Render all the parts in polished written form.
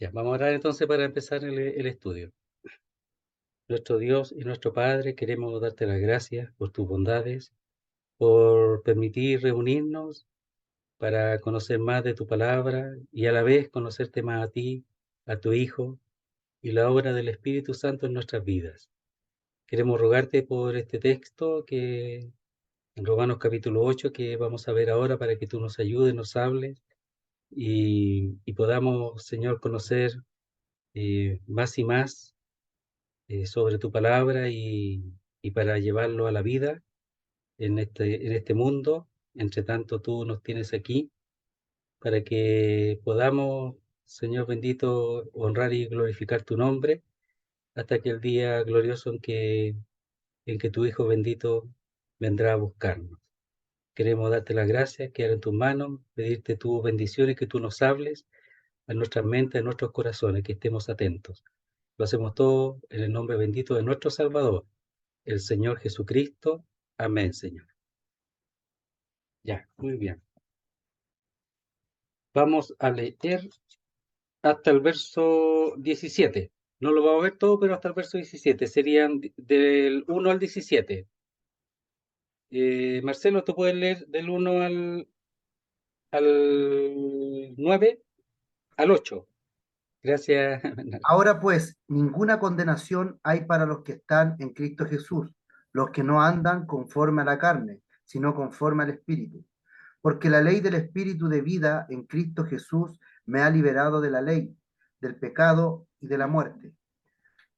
Ya, vamos a orar entonces para empezar el estudio. Nuestro Dios y nuestro Padre, queremos darte las gracias por tus bondades, por permitir reunirnos para conocer más de tu palabra y a la vez conocerte más a ti, a tu Hijo y la obra del Espíritu Santo en nuestras vidas. Queremos rogarte por este texto que en Romanos capítulo 8 que vamos a ver ahora para que tú nos ayudes, nos hables y podamos, Señor, conocer más y más sobre tu palabra y para llevarlo a la vida en este mundo. Entre tanto, tú nos tienes aquí para que podamos, Señor bendito, honrar y glorificar tu nombre hasta que el día glorioso en que tu Hijo bendito vendrá a buscarnos. Queremos darte las gracias, quedar en tus manos, pedirte tu bendición y que tú nos hables a nuestras mentes, a nuestros corazones, que estemos atentos. Lo hacemos todo en el nombre bendito de nuestro Salvador, el Señor Jesucristo. Amén, Señor. Ya, muy bien. Vamos a leer hasta el verso 17. No lo vamos a ver todo, pero hasta el verso 17. Serían del 1 al 17. Marcelo, ¿tú puedes leer del 1 al 9 al 8? Gracias. Ahora pues, ninguna condenación hay para los que están en Cristo Jesús, los que no andan conforme a la carne, sino conforme al Espíritu. Porque la ley del Espíritu de vida en Cristo Jesús me ha liberado de la ley, del pecado y de la muerte.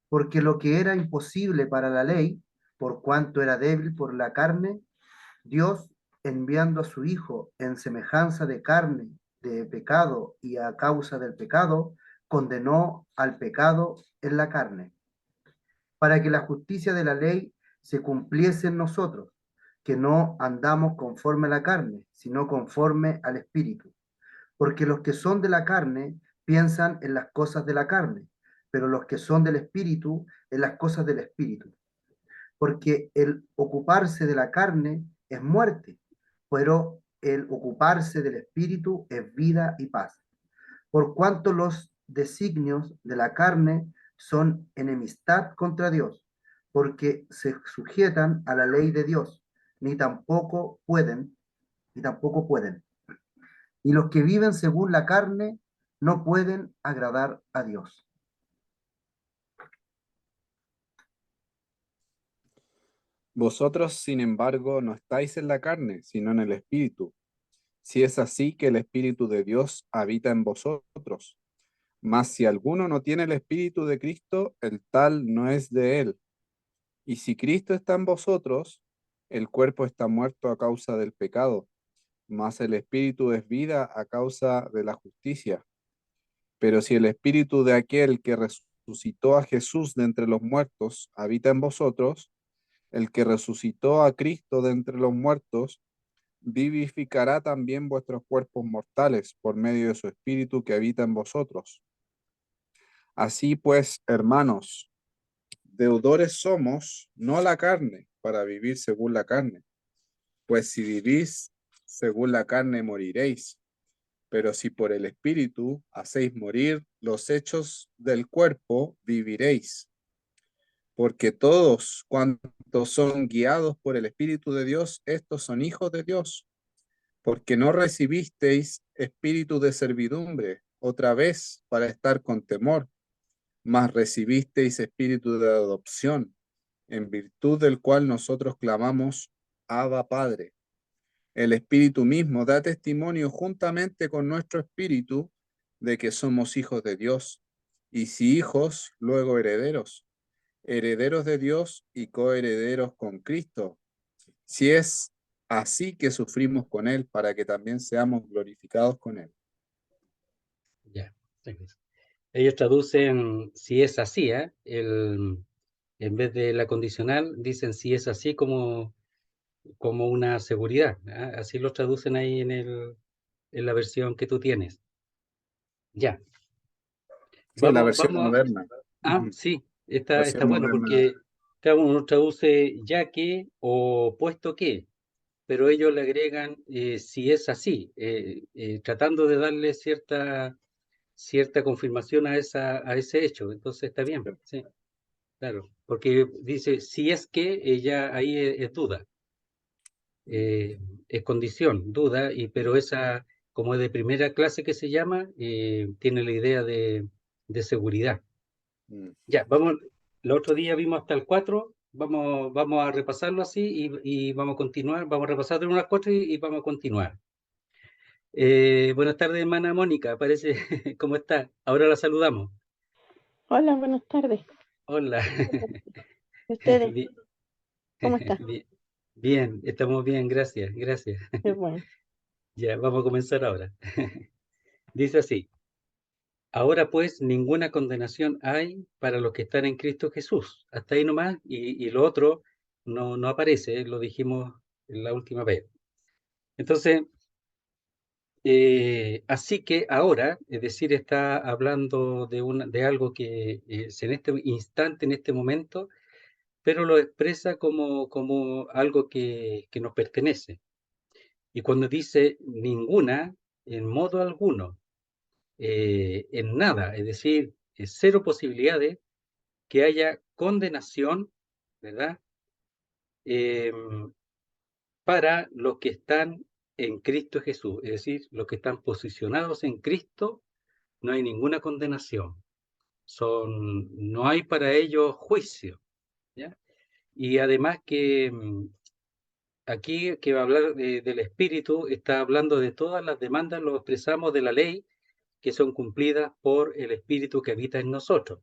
Porque lo que era imposible para la ley, por cuanto era débil por la carne, Dios, enviando a su Hijo en semejanza de carne, de pecado y a causa del pecado, condenó al pecado en la carne, para que la justicia de la ley se cumpliese en nosotros, que no andamos conforme a la carne, sino conforme al Espíritu. Porque los que son de la carne piensan en las cosas de la carne, pero los que son del Espíritu en las cosas del Espíritu. Porque el ocuparse de la carne es muerte, pero el ocuparse del Espíritu es vida y paz. Por cuanto los designios de la carne son enemistad contra Dios, porque se sujetan a la ley de Dios, ni tampoco pueden, ni tampoco pueden. Y los que viven según la carne no pueden agradar a Dios. Vosotros, sin embargo, no estáis en la carne, sino en el Espíritu. Si es así que el Espíritu de Dios habita en vosotros. Mas si alguno no tiene el Espíritu de Cristo, el tal no es de él. Y si Cristo está en vosotros, el cuerpo está muerto a causa del pecado, mas el Espíritu es vida a causa de la justicia. Pero si el Espíritu de aquel que resucitó a Jesús de entre los muertos habita en vosotros, el que resucitó a Cristo de entre los muertos, vivificará también vuestros cuerpos mortales por medio de su Espíritu que habita en vosotros. Así pues, hermanos, deudores somos, no a la carne, para vivir según la carne. Pues si vivís según la carne, moriréis. Pero si por el Espíritu hacéis morir los hechos del cuerpo, viviréis. Porque todos cuantos son guiados por el Espíritu de Dios, estos son hijos de Dios. Porque no recibisteis espíritu de servidumbre otra vez para estar con temor, mas recibisteis espíritu de adopción, en virtud del cual nosotros clamamos, Abba Padre. El Espíritu mismo da testimonio juntamente con nuestro espíritu de que somos hijos de Dios, y si hijos, luego herederos, herederos de Dios y coherederos con Cristo, si es así que sufrimos con Él, para que también seamos glorificados con Él. Ya. Ellos traducen si es así, en vez de la condicional, dicen si es así como una seguridad. ¿Ah? Así lo traducen ahí en la versión que tú tienes. Ya. Sí, la Vamos, versión vamos. moderna. Sí, está Versión bueno moderna. porque cada uno traduce ya que o puesto que, pero ellos le agregan si es así, tratando de darle cierta confirmación a ese hecho. Entonces está bien, sí, claro. Porque dice, si es que ella ahí es duda, es condición, duda, pero esa, como es de primera clase que se llama, tiene la idea de seguridad. Mm. Ya, vamos, el otro día vimos hasta el 4, vamos a repasarlo así y vamos a continuar, vamos a repasar de 1 al 4 y vamos a continuar. Buenas tardes, hermana Mónica, parece, ¿cómo está? Ahora la saludamos. Hola, buenas tardes. Hola. ¿Y ustedes Bien, cómo están? bien, estamos bien, gracias, gracias. Qué bueno. Ya, vamos a comenzar ahora. Dice así, ahora pues ninguna condenación hay para los que están en Cristo Jesús. Hasta ahí nomás, y lo otro no aparece, lo dijimos la última vez. Entonces, así que ahora, es decir, está hablando de algo que es en este instante, en este momento, pero lo expresa como algo que nos pertenece. Y cuando dice ninguna, en modo alguno, en nada, es decir, cero posibilidades que haya condenación, ¿verdad? Para los que están en Cristo Jesús, es decir, los que están posicionados en Cristo, no hay ninguna condenación. No hay para ellos juicio, ¿ya? Y además que aquí que va a hablar del Espíritu, está hablando de todas las demandas, lo expresamos de la ley, que son cumplidas por el Espíritu que habita en nosotros.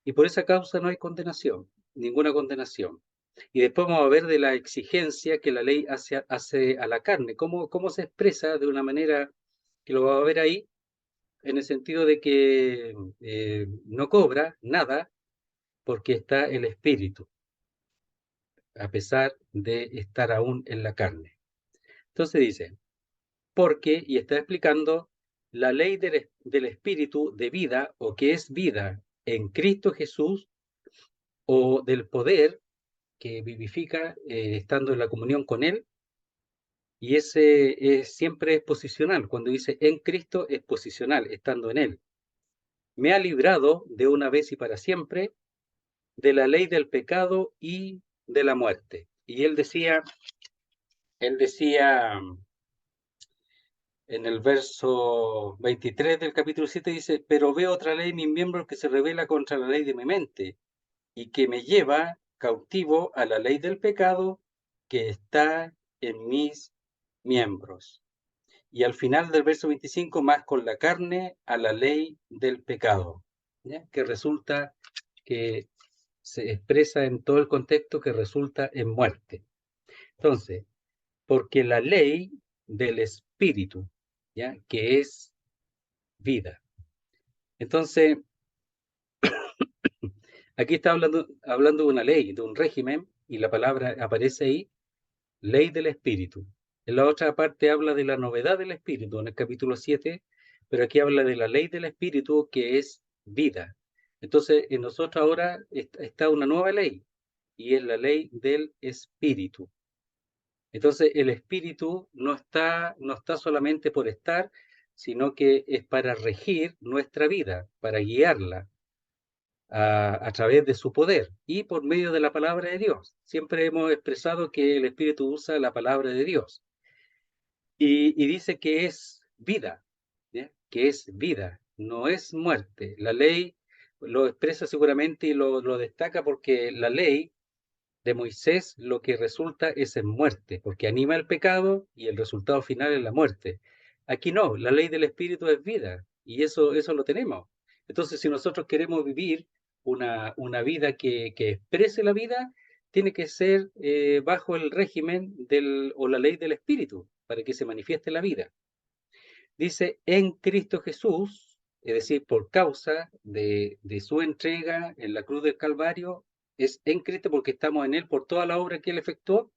Y por esa causa no hay condenación, ninguna condenación. Y después vamos a ver de la exigencia que la ley hace a la carne, cómo se expresa de una manera que lo va a ver ahí, en el sentido de que no cobra nada porque está el Espíritu, a pesar de estar aún en la carne. Entonces dice, porque, y está explicando, la ley del Espíritu de vida, o que es vida en Cristo Jesús, o del poder que vivifica estando en la comunión con Él, y ese siempre es posicional. Cuando dice en Cristo es posicional, estando en Él. Me ha librado de una vez y para siempre de la ley del pecado y de la muerte. Y él decía en el verso 23 del capítulo 7, dice, pero veo otra ley en mis miembros que se revela contra la ley de mi mente y que me lleva cautivo a la ley del pecado que está en mis miembros. Y al final del verso 25, más con la carne a la ley del pecado, ¿ya? Que resulta que se expresa en todo el contexto que resulta en muerte. Entonces, porque la ley del espíritu, ¿ya? Que es vida. Entonces, aquí está hablando de una ley, de un régimen, y la palabra aparece ahí, ley del espíritu. En la otra parte habla de la novedad del espíritu, en el capítulo 7, pero aquí habla de la ley del espíritu que es vida. Entonces, en nosotros ahora está una nueva ley, y es la ley del espíritu. Entonces, el espíritu no está solamente por estar, sino que es para regir nuestra vida, para guiarla a través de su poder y por medio de la palabra de Dios. Siempre hemos expresado que el espíritu usa la palabra de Dios y dice que es vida, ¿ya? Que es vida, no es muerte. La ley lo expresa seguramente y lo destaca porque la ley de Moisés lo que resulta es en muerte, porque anima el pecado y el resultado final es la muerte. Aquí no, la ley del Espíritu es vida y eso lo tenemos. Entonces, si nosotros queremos vivir una vida que exprese la vida, tiene que ser bajo el régimen o la ley del Espíritu para que se manifieste la vida. Dice, en Cristo Jesús, es decir, por causa de su entrega en la cruz del Calvario, es en Cristo porque estamos en Él por toda la obra que Él efectuó,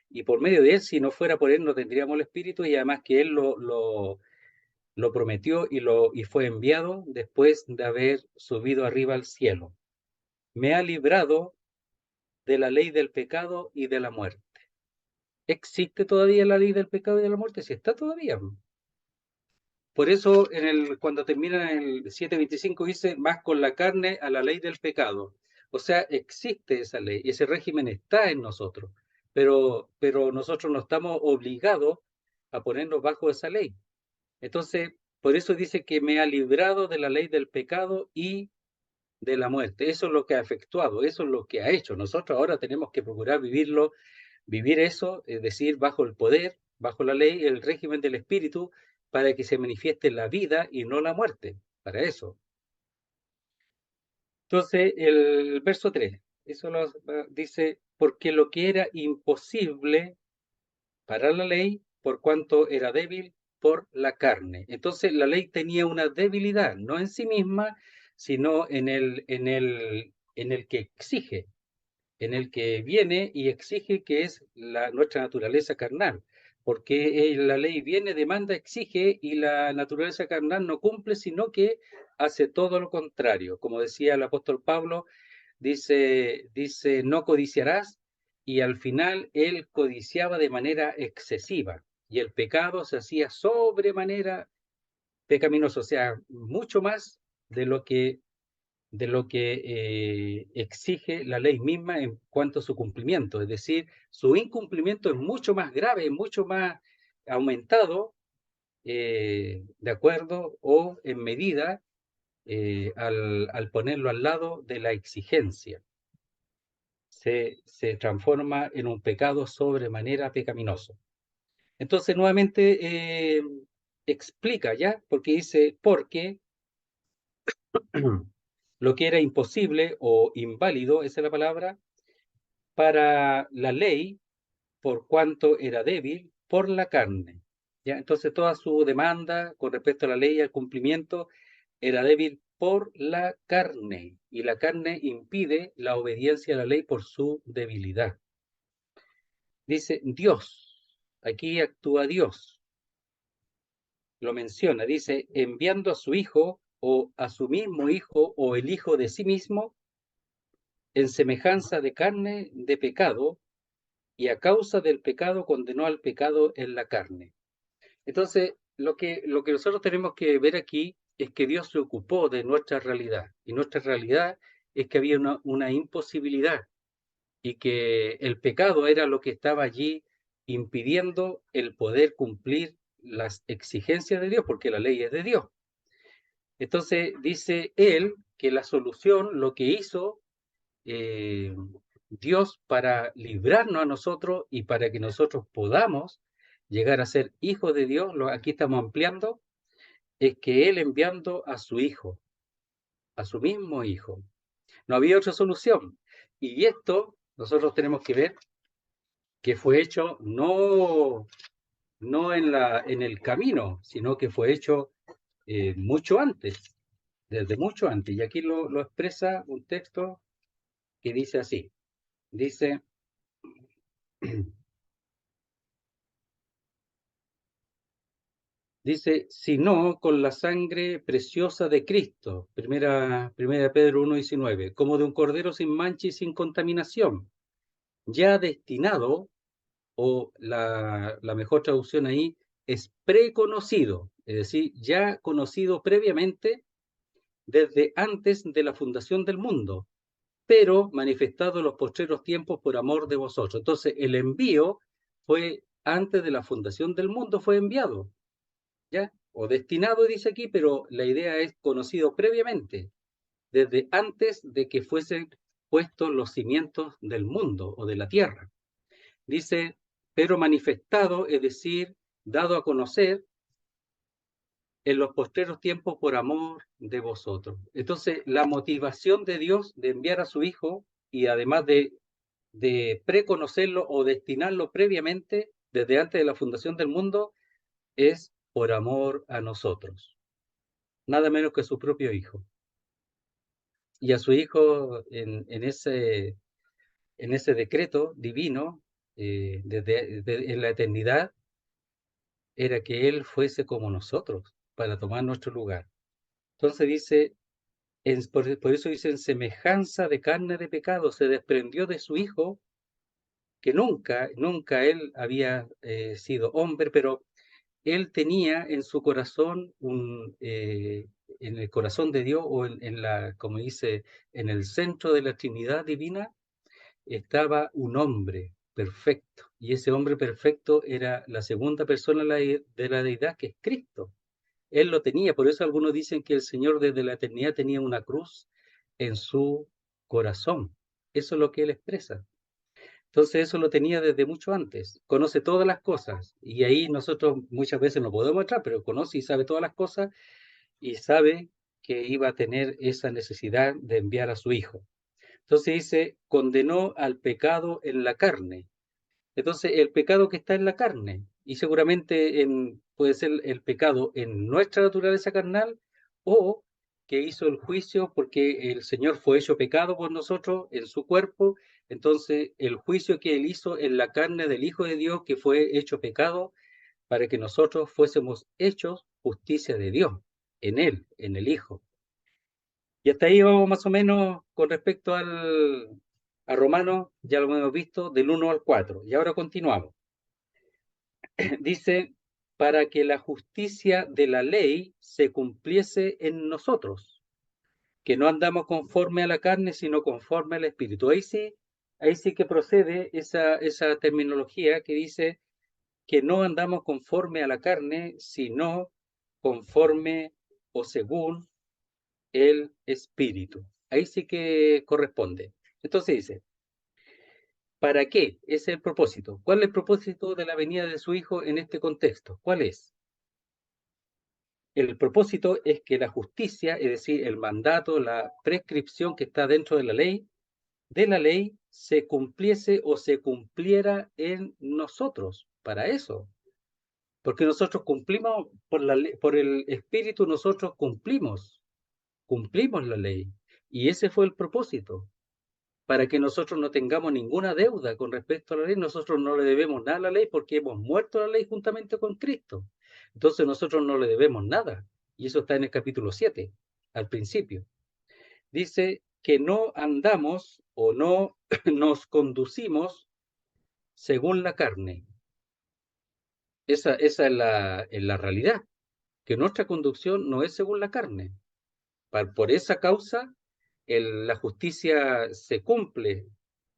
y por medio de Él, si no fuera por Él, no tendríamos el Espíritu, y además que Él lo prometió y fue enviado después de haber subido arriba al cielo. Me ha librado de la ley del pecado y de la muerte. ¿Existe todavía la ley del pecado y de la muerte? Sí, está todavía. por eso cuando termina el 7:25 dice, más con la carne a la ley del pecado. O sea, existe esa ley, ese régimen está en nosotros, pero nosotros no estamos obligados a ponernos bajo esa ley. Entonces, por eso dice que me ha librado de la ley del pecado y de la muerte. Eso es lo que ha efectuado, eso es lo que ha hecho. Nosotros ahora tenemos que procurar vivirlo, vivir eso, es decir, bajo el poder, bajo la ley, el régimen del espíritu, para que se manifieste la vida y no la muerte. Para eso. Entonces, el verso 3, eso dice, porque lo que era imposible para la ley, por cuanto era débil por la carne. Entonces, la ley tenía una debilidad, no en sí misma, sino en el que exige, en el que viene y exige, que es nuestra naturaleza carnal, porque la ley viene, demanda, exige, y la naturaleza carnal no cumple, sino que hace todo lo contrario. Como decía el apóstol Pablo, dice, no codiciarás, y al final él codiciaba de manera excesiva, y el pecado se hacía sobremanera pecaminoso, o sea, mucho más de lo que exige la ley misma en cuanto a su cumplimiento. Es decir, su incumplimiento es mucho más grave, mucho más aumentado, de acuerdo o en medida, al ponerlo al lado de la exigencia. Se transforma en un pecado sobremanera pecaminoso. Entonces, nuevamente, explica ya, porque dice, porque lo que era imposible o inválido, esa es la palabra, para la ley, por cuanto era débil por la carne. ¿Ya? Entonces toda su demanda con respecto a la ley y al cumplimiento era débil por la carne, y la carne impide la obediencia a la ley por su debilidad. Dice Dios, aquí actúa Dios, lo menciona, dice, enviando a su hijo o a su mismo hijo o el hijo de sí mismo en semejanza de carne de pecado, y a causa del pecado condenó al pecado en la carne. Entonces, lo que nosotros tenemos que ver aquí es que Dios se ocupó de nuestra realidad, y nuestra realidad es que había una imposibilidad, y que el pecado era lo que estaba allí impidiendo el poder cumplir las exigencias de Dios, porque la ley es de Dios. Entonces dice él que la solución, lo que hizo Dios para librarnos a nosotros y para que nosotros podamos llegar a ser hijos de Dios, aquí estamos ampliando, es que Él enviando a su Hijo, a su mismo Hijo. No había otra solución. Y esto nosotros tenemos que ver que fue hecho no en el camino, sino que fue hecho mucho antes, desde mucho antes. Y aquí lo expresa un texto que dice así. Dice, dice, sino con la sangre preciosa de Cristo, primera Pedro 1:19, como de un cordero sin mancha y sin contaminación, ya destinado, o la mejor traducción ahí es preconocido, es decir, ya conocido previamente desde antes de la fundación del mundo, pero manifestado en los postreros tiempos por amor de vosotros. Entonces, el envío fue antes de la fundación del mundo, fue enviado, ¿ya? O destinado, dice aquí, pero la idea es conocido previamente, desde antes de que fuesen puestos los cimientos del mundo o de la tierra. Dice, pero manifestado, es decir, dado a conocer en los postreros tiempos por amor de vosotros. Entonces, la motivación de Dios de enviar a su Hijo, y además de preconocerlo o destinarlo previamente, desde antes de la fundación del mundo, es por amor a nosotros. Nada menos que su propio Hijo. Y a su Hijo en ese decreto divino, en la eternidad, era que Él fuese como nosotros, para tomar nuestro lugar. Entonces dice, por eso dice, en semejanza de carne de pecado, se desprendió de su Hijo, que nunca Él había sido hombre, pero él tenía en su corazón, en el corazón de Dios, o como dice, en el centro de la Trinidad divina, estaba un hombre perfecto. Y ese hombre perfecto era la segunda persona de la deidad, que es Cristo. Él lo tenía, por eso algunos dicen que el Señor desde la eternidad tenía una cruz en su corazón. Eso es lo que él expresa. Entonces eso lo tenía desde mucho antes. Conoce todas las cosas. Y ahí nosotros muchas veces no podemos entrar, pero conoce y sabe todas las cosas y sabe que iba a tener esa necesidad de enviar a su Hijo. Entonces dice, condenó al pecado en la carne. Entonces el pecado que está en la carne, y seguramente puede ser el pecado en nuestra naturaleza carnal, o que hizo el juicio porque el Señor fue hecho pecado por nosotros en su cuerpo. Entonces el juicio que él hizo en la carne del Hijo de Dios, que fue hecho pecado para que nosotros fuésemos hechos justicia de Dios, en él, en el Hijo. Y hasta ahí vamos más o menos con respecto a Romanos, ya lo hemos visto, del 1 al 4. Y ahora continuamos. Dice, para que la justicia de la ley se cumpliese en nosotros, que no andamos conforme a la carne, sino conforme al Espíritu. Ahí sí que procede esa terminología que dice que no andamos conforme a la carne, sino conforme o según el Espíritu. Ahí sí que corresponde. Entonces dice, ¿para qué? Ese es el propósito. ¿Cuál es el propósito de la venida de su Hijo en este contexto? ¿Cuál es? El propósito es que la justicia, es decir, el mandato, la prescripción que está dentro de la ley, se cumpliese o se cumpliera en nosotros. Para eso. Porque nosotros cumplimos, por el Espíritu, nosotros cumplimos la ley. Y ese fue el propósito, para que nosotros no tengamos ninguna deuda con respecto a la ley. Nosotros no le debemos nada a la ley porque hemos muerto a la ley juntamente con Cristo. Entonces nosotros no le debemos nada. Y eso está en el capítulo 7, al principio. Dice que no andamos o no nos conducimos según la carne. Esa es la realidad, que nuestra conducción no es según la carne. Por esa causa, la justicia se cumple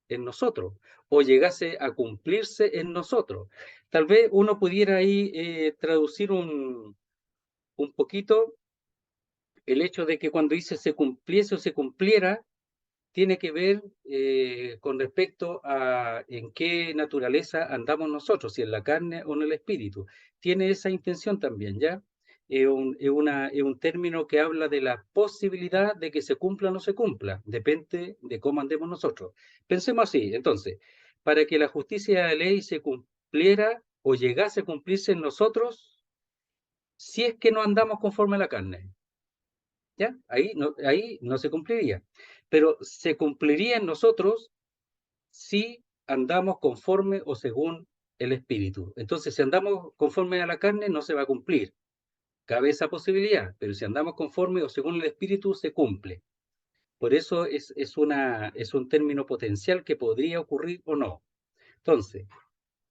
en nosotros, o llegase a cumplirse en nosotros. Tal vez uno pudiera ahí traducir un poquito el hecho de que cuando dice se cumpliese o se cumpliera, tiene que ver con respecto a en qué naturaleza andamos nosotros, si en la carne o en el espíritu. Tiene esa intención también, ¿ya? Es un término que habla de la posibilidad de que se cumpla o no se cumpla, depende de cómo andemos nosotros. Pensemos así, entonces, para que la justicia de la ley se cumpliera o llegase a cumplirse en nosotros, si es que no andamos conforme a la carne. ¿Ya? Ahí no se cumpliría. Pero se cumpliría en nosotros si andamos conforme o según el Espíritu. Entonces, si andamos conforme a la carne, no se va a cumplir. Cabe esa posibilidad, pero si andamos conforme o según el Espíritu, se cumple. Por eso es un término potencial que podría ocurrir o no. Entonces,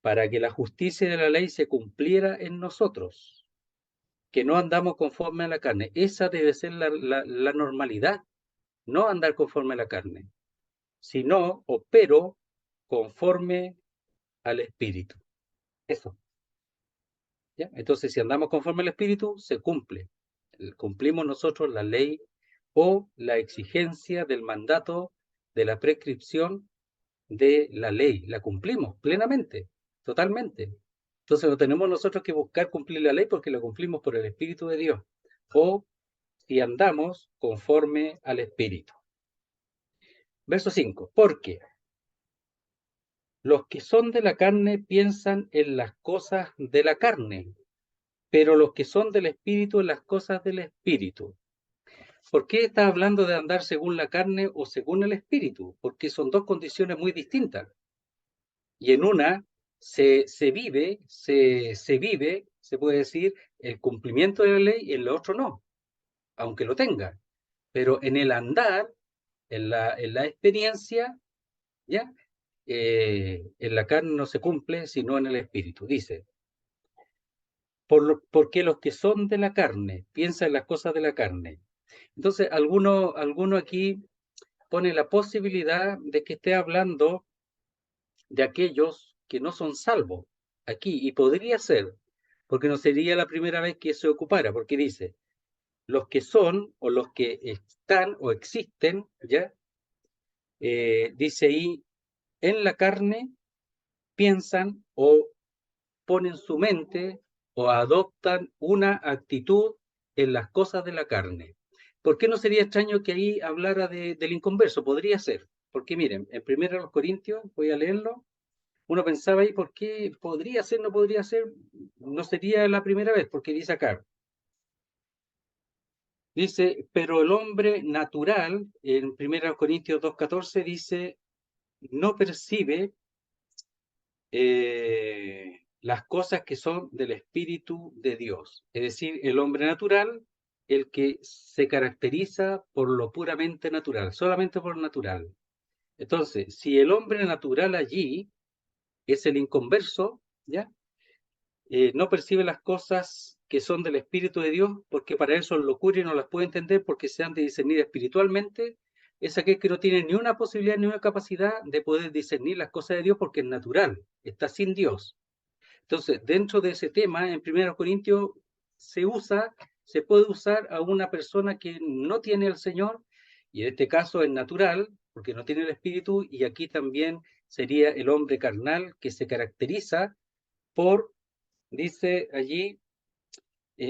para que la justicia de la ley se cumpliera en nosotros, que no andamos conforme a la carne, esa debe ser la normalidad. No andar conforme a la carne, sino, pero, conforme al Espíritu. Eso. ¿Ya? Entonces, si andamos conforme al Espíritu, se cumple. Cumplimos nosotros la ley o la exigencia del mandato de la prescripción de la ley. La cumplimos plenamente, totalmente. Entonces, no tenemos nosotros que buscar cumplir la ley porque la cumplimos por el Espíritu de Dios. O si andamos conforme al Espíritu. Verso 5. Porque los que son de la carne piensan en las cosas de la carne, pero los que son del Espíritu en las cosas del Espíritu. ¿Por qué está hablando de andar según la carne o según el Espíritu? Porque son dos condiciones muy distintas. Y en una se vive, se puede decir, el cumplimiento de la ley, y en la otra no, aunque lo tenga. Pero en el andar, en la experiencia, ¿ya? En la carne no se cumple, sino en el Espíritu. Dice, porque los que son de la carne piensan en las cosas de la carne. Entonces, alguno aquí pone la posibilidad de que esté hablando de aquellos que no son salvos aquí, y podría ser, porque no sería la primera vez que se ocupara, porque dice, los que son o los que están o existen, ¿ya? Dice ahí, en la carne piensan o ponen su mente o adoptan una actitud en las cosas de la carne. ¿Por qué no sería extraño que ahí hablara del inconverso? Podría ser, porque miren, en 1 Corintios, voy a leerlo, uno pensaba ahí, ¿por qué podría ser, no podría ser? No sería la primera vez, porque dice acá, dice, pero el hombre natural, en 1 Corintios 2:14, dice, no percibe las cosas que son del Espíritu de Dios. Es decir, el hombre natural, el que se caracteriza por lo puramente natural, solamente por lo natural. Entonces, si el hombre natural allí es el inconverso, ¿ya? No percibe las cosas que son del Espíritu de Dios, porque para él son locura y no las puede entender porque se han de discernir espiritualmente. Es aquel que no tiene ni una posibilidad ni una capacidad de poder discernir las cosas de Dios porque es natural, está sin Dios. Entonces, dentro de ese tema, en 1 Corintios se puede usar a una persona que no tiene al Señor, y en este caso es natural, porque no tiene el Espíritu, y aquí también sería el hombre carnal que se caracteriza por, dice allí,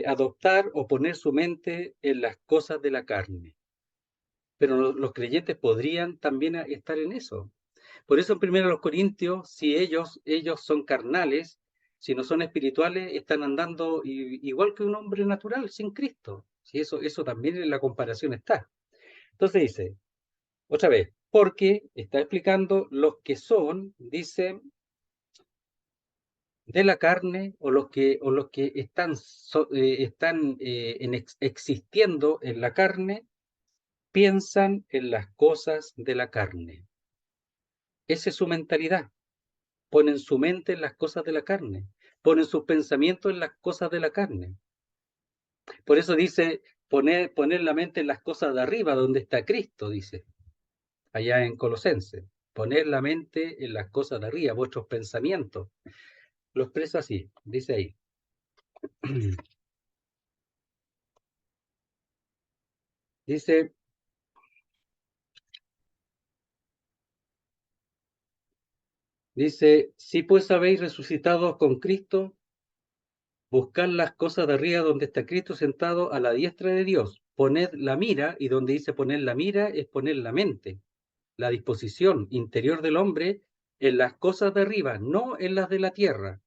adoptar o poner su mente en las cosas de la carne. Pero los creyentes podrían también estar en eso. Por eso en 1 Corintios, si ellos son carnales, si no son espirituales, están andando igual que un hombre natural, sin Cristo. Si eso también en la comparación está. Entonces dice, otra vez, porque está explicando los que son, dice, de la carne o los que están, existiendo en la carne, piensan en las cosas de la carne. Esa es su mentalidad. Ponen su mente en las cosas de la carne, ponen sus pensamientos en las cosas de la carne. Por eso dice, poner la mente en las cosas de arriba, donde está Cristo, dice, allá en Colosenses. Poner la mente en las cosas de arriba, vuestros pensamientos. Lo expresa así, dice ahí. Dice, si pues habéis resucitado con Cristo, buscad las cosas de arriba donde está Cristo sentado a la diestra de Dios. Poned la mira, y donde dice poner la mira es poner la mente, la disposición interior del hombre en las cosas de arriba, no en las de la tierra,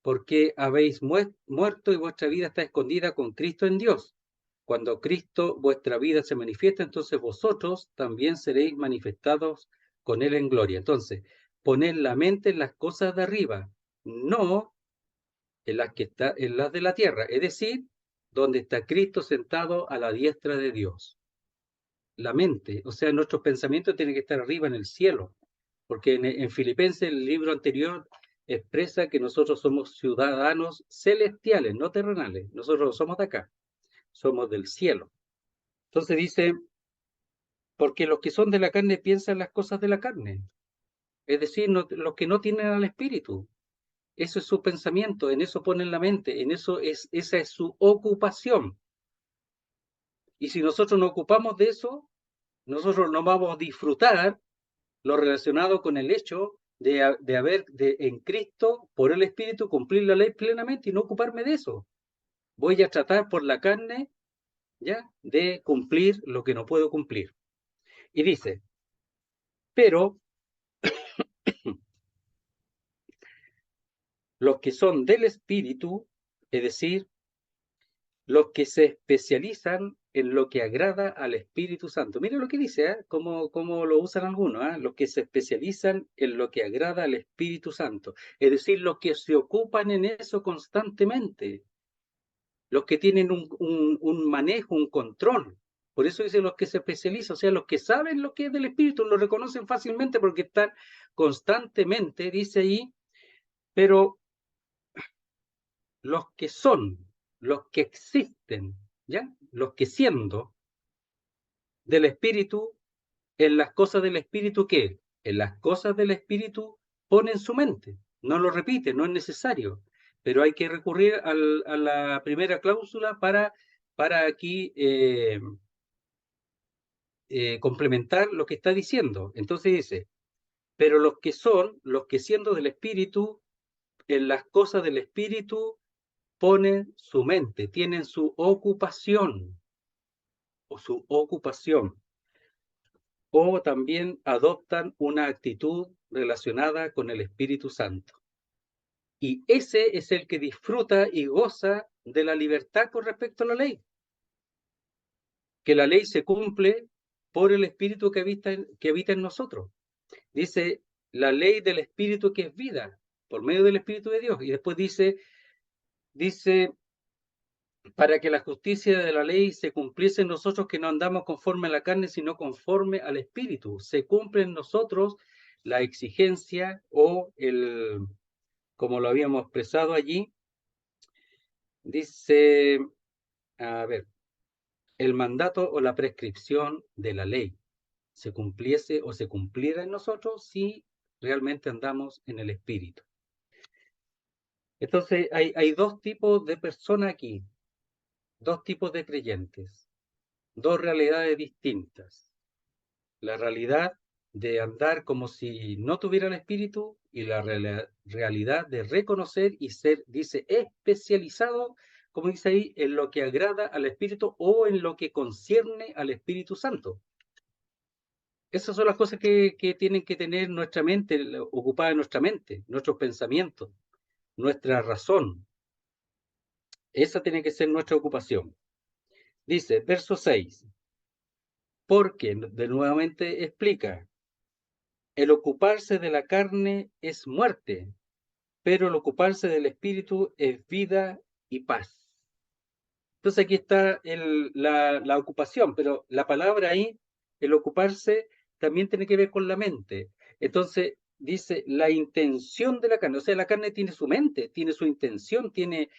porque habéis muerto y vuestra vida está escondida con Cristo en Dios. Cuando Cristo, vuestra vida, se manifiesta, entonces vosotros también seréis manifestados con Él en gloria. Entonces, poned la mente en las cosas de arriba, no en las de la tierra, es decir, donde está Cristo sentado a la diestra de Dios. La mente, o sea, nuestros pensamientos tienen que estar arriba en el cielo, porque en Filipenses, el libro anterior, expresa que nosotros somos ciudadanos celestiales, no terrenales. Nosotros no somos de acá, somos del cielo. Entonces dice, porque los que son de la carne piensan las cosas de la carne, es decir, los que no tienen al Espíritu. Eso es su pensamiento, en eso ponen la mente, esa es su ocupación. Y si nosotros nos ocupamos de eso, nosotros no vamos a disfrutar lo relacionado con el hecho de haber en Cristo, por el Espíritu, cumplir la ley plenamente y no ocuparme de eso. Voy a tratar por la carne, ¿ya?, de cumplir lo que no puedo cumplir. Y dice, pero los que son del Espíritu, es decir, los que se especializan en lo que agrada al Espíritu Santo. Mira lo que dice, ¿eh? Cómo lo usan algunos, ¿eh? Los que se especializan en lo que agrada al Espíritu Santo. Es decir, los que se ocupan en eso constantemente. Los que tienen un manejo, un control. Por eso dice los que se especializan, o sea, los que saben lo que es del Espíritu, lo reconocen fácilmente porque están constantemente, dice ahí, pero los que son, los que existen, ¿ya? Los que siendo del Espíritu, en las cosas del Espíritu, ¿qué? En las cosas del Espíritu ponen su mente. No lo repite, no es necesario. Pero hay que recurrir a la primera cláusula para aquí complementar lo que está diciendo. Entonces dice, pero los que son, los que siendo del Espíritu, en las cosas del Espíritu ponen su mente, tienen su ocupación o también adoptan una actitud relacionada con el Espíritu Santo. Y ese es el que disfruta y goza de la libertad con respecto a la ley. Que la ley se cumple por el Espíritu que habita en nosotros. Dice, la ley del Espíritu que es vida, por medio del Espíritu de Dios. Y después dice, para que la justicia de la ley se cumpliese en nosotros, que no andamos conforme a la carne, sino conforme al Espíritu. Se cumple en nosotros la exigencia o como lo habíamos expresado allí, dice, a ver, el mandato o la prescripción de la ley se cumpliese o se cumpliera en nosotros si realmente andamos en el Espíritu. Entonces, hay dos tipos de personas aquí, dos tipos de creyentes, dos realidades distintas. La realidad de andar como si no tuviera el Espíritu y la realidad de reconocer y ser, dice, especializado, como dice ahí, en lo que agrada al Espíritu o en lo que concierne al Espíritu Santo. Esas son las cosas que tienen que tener nuestra mente, ocupada en nuestra mente, nuestros pensamientos, nuestra razón. Esa tiene que ser nuestra ocupación. Dice, verso 6, porque de nuevamente explica, el ocuparse de la carne es muerte, pero el ocuparse del Espíritu es vida y paz. Entonces aquí está la ocupación, pero la palabra ahí, el ocuparse, también tiene que ver con la mente. Entonces dice la intención de la carne, o sea, la carne tiene su mente, tiene su intención, tiene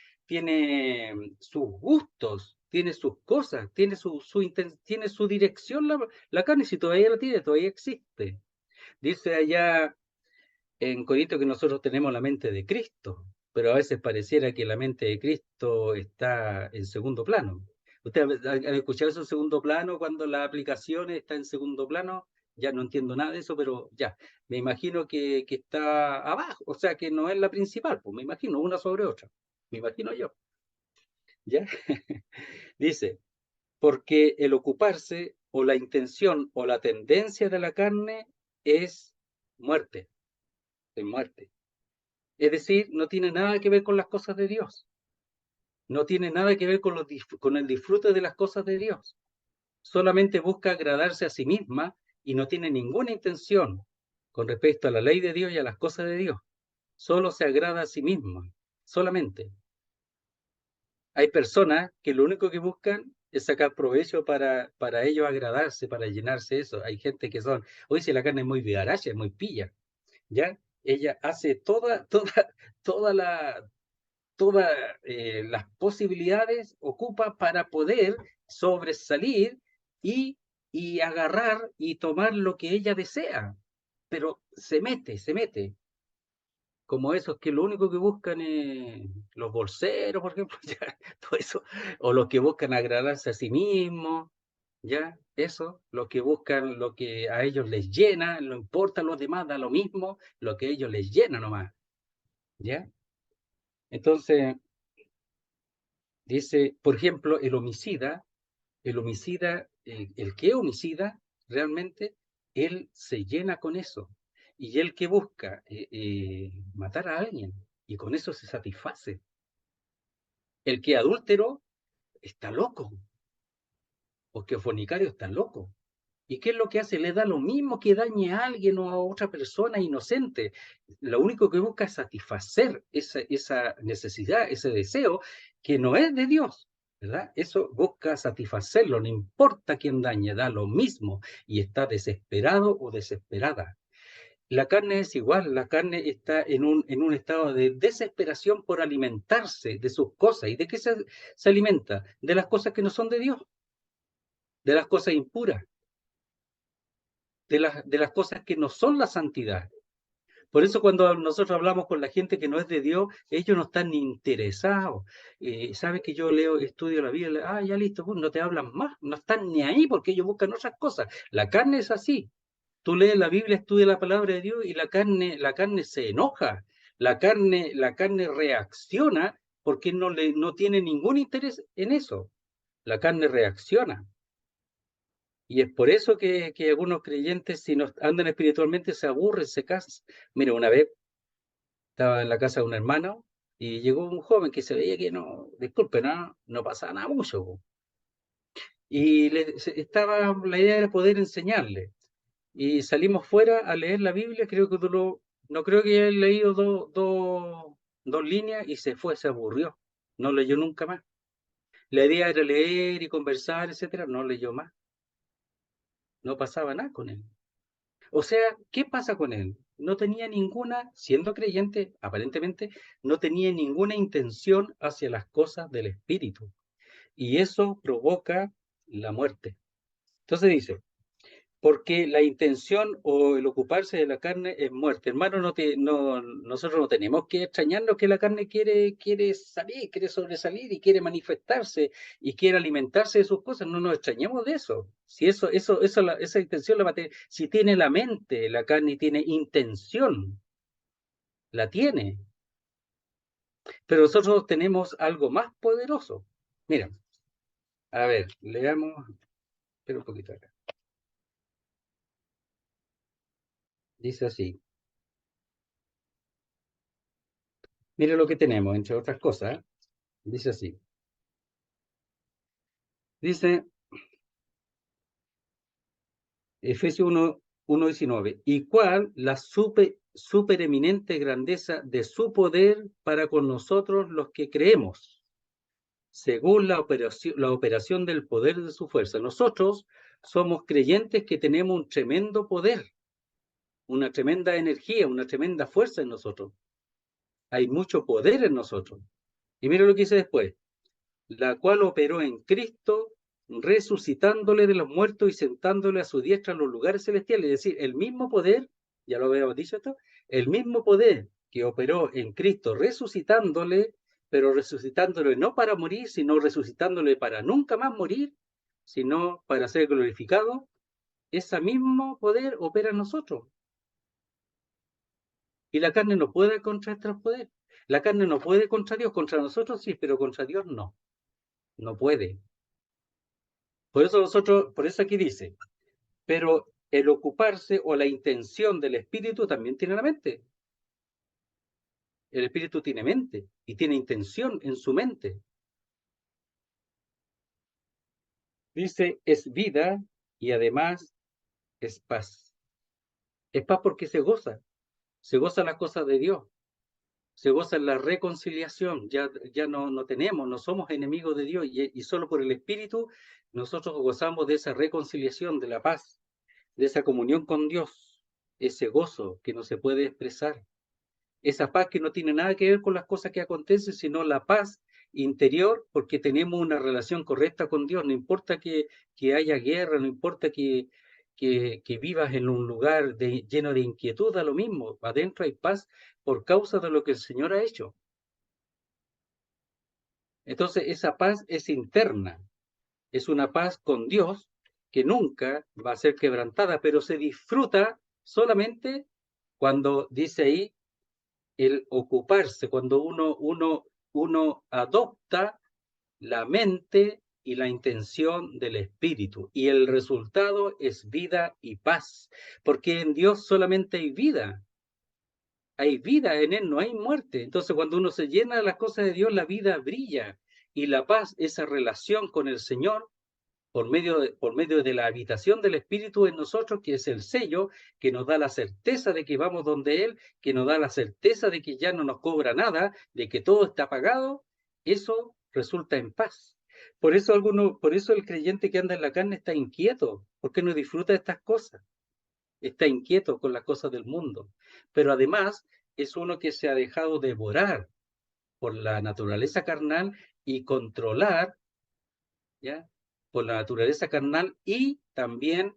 sus gustos, tiene sus cosas, tiene tiene su dirección la carne, si todavía la tiene, todavía existe. Dice allá en Corinto que nosotros tenemos la mente de Cristo, pero a veces pareciera que la mente de Cristo está en segundo plano. ¿Usted ha escuchado eso en segundo plano cuando la aplicación está en segundo plano? Ya no entiendo nada de eso, pero ya, me imagino que está abajo, o sea que no es la principal, pues me imagino, una sobre otra, me imagino yo. ¿Ya? Dice, porque el ocuparse o la intención o la tendencia de la carne es muerte, es muerte. Es decir, no tiene nada que ver con las cosas de Dios. No tiene nada que ver con el disfrute de las cosas de Dios. Solamente busca agradarse a sí misma y no tiene ninguna intención con respecto a la ley de Dios y a las cosas de Dios. Solo se agrada a sí misma, solamente. Hay personas que lo único que buscan es sacar provecho para ellos agradarse, para llenarse eso. Hay gente que hoy si la carne es muy vigaracha, es muy pilla, ¿ya? Ella hace todas las posibilidades, ocupa para poder sobresalir y agarrar y tomar lo que ella desea. Pero se mete. Como esos que lo único que buscan es los bolseros, por ejemplo, ya, todo eso, o los que buscan agradarse a sí mismos, ya, eso, los que buscan lo que a ellos les llena, no importa los demás, da lo mismo, lo que a ellos les llena nomás, ¿ya? Entonces, dice, por ejemplo, el que homicida, realmente, él se llena con eso. Y el que busca matar a alguien, y con eso se satisface. El que adúltero está loco, o que fornicario está loco. ¿Y qué es lo que hace? Le da lo mismo que dañe a alguien o a otra persona inocente. Lo único que busca es satisfacer esa necesidad, ese deseo que no es de Dios, ¿verdad? Eso busca satisfacerlo, no importa quién dañe, da lo mismo y está desesperado o desesperada. La carne es igual, la carne está en un estado de desesperación por alimentarse de sus cosas. ¿Y de qué se alimenta? De las cosas que no son de Dios, de las cosas impuras, de las cosas que no son la santidad. Por eso cuando nosotros hablamos con la gente que no es de Dios, ellos no están ni interesados. Sabes que yo leo, estudio la Biblia, ya listo, pues no te hablan más, no están ni ahí porque ellos buscan otras cosas. La carne es así. Tú lees la Biblia, estudias la palabra de Dios y la carne se enoja. La carne reacciona porque no tiene ningún interés en eso. La carne reacciona. Y es por eso que algunos creyentes, si no andan espiritualmente, se aburren, se cansan. Mira, una vez estaba en la casa de un hermano y llegó un joven que se veía que no, disculpe, no pasaba nada mucho, po. Y la idea era poder enseñarle. Y salimos fuera a leer la Biblia, creo que duró, no creo que haya leído dos líneas y se fue, se aburrió. No leyó nunca más. La idea era leer y conversar, etcétera, no leyó más. No pasaba nada con él. O sea, ¿qué pasa con él? No tenía ninguna, siendo creyente, aparentemente, no tenía ninguna intención hacia las cosas del espíritu. Y eso provoca la muerte. Entonces dice, porque la intención o el ocuparse de la carne es muerte. Hermano, nosotros no tenemos que extrañarnos que la carne quiere salir, quiere sobresalir y quiere manifestarse y quiere alimentarse de sus cosas. No nos extrañemos de eso. Si esa intención la va a tener. Si tiene la mente, la carne tiene intención, la tiene. Pero nosotros tenemos algo más poderoso. Mira, a ver, leamos, espera un poquito acá. Dice así. Mire lo que tenemos, entre otras cosas. Dice así. Dice Efesios 1:19. Y cuál la supereminente grandeza de su poder para con nosotros los que creemos, según la operación del poder de su fuerza. Nosotros somos creyentes que tenemos un tremendo poder, una tremenda energía, una tremenda fuerza en nosotros. Hay mucho poder en nosotros. Y mira lo que dice después. La cual operó en Cristo, resucitándole de los muertos y sentándole a su diestra en los lugares celestiales. Es decir, el mismo poder, ya lo habíamos dicho esto, el mismo poder que operó en Cristo, resucitándole, pero resucitándole no para morir, sino resucitándole para nunca más morir, sino para ser glorificado, ese mismo poder opera en nosotros. Y la carne no puede contra estos poderes. La carne no puede contra Dios, contra nosotros sí, pero contra Dios no. No puede. Por eso aquí dice, pero el ocuparse o la intención del espíritu también tiene la mente. El espíritu tiene mente y tiene intención en su mente. Dice, es vida y además es paz. Es paz porque se goza las cosas de Dios, se goza en la reconciliación. Ya no tenemos, no somos enemigos de Dios y solo por el espíritu nosotros gozamos de esa reconciliación, de la paz, de esa comunión con Dios, ese gozo que no se puede expresar. Esa paz que no tiene nada que ver con las cosas que acontecen, sino la paz interior, porque tenemos una relación correcta con Dios. No importa que haya guerra, no importa que vivas en un lugar lleno de inquietud, da lo mismo. Adentro hay paz por causa de lo que el Señor ha hecho. Entonces, esa paz es interna, es una paz con Dios que nunca va a ser quebrantada, pero se disfruta solamente cuando dice ahí el ocuparse, cuando uno adopta la mente y la intención del espíritu. Y el resultado es vida y paz, porque en Dios solamente hay vida en Él, no hay muerte. Entonces cuando uno se llena de las cosas de Dios, la vida brilla y la paz, esa relación con el Señor, por medio de la habitación del Espíritu en nosotros, que es el sello que nos da la certeza de que vamos donde Él, que nos da la certeza de que ya no nos cobra nada, de que todo está pagado, eso resulta en paz. Por eso el creyente que anda en la carne está inquieto, porque no disfruta de estas cosas. está inquieto con las cosas del mundo, pero además es uno que se ha dejado devorar por la naturaleza carnal y controlar, ¿ya? Por la naturaleza carnal y también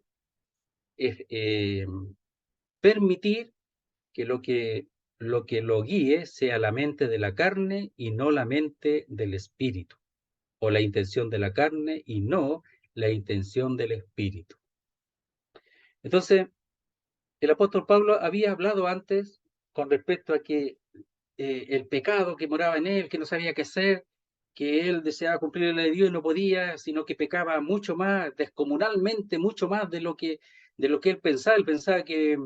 permitir que lo guíe sea la mente de la carne y no la mente del espíritu, o la intención de la carne y no la intención del espíritu. Entonces, el apóstol Pablo había hablado antes con respecto a que el pecado que moraba en él, que no sabía qué hacer, que él deseaba cumplir la ley de Dios y no podía, sino que pecaba mucho más, descomunalmente, mucho más de lo que él pensaba. Él pensaba que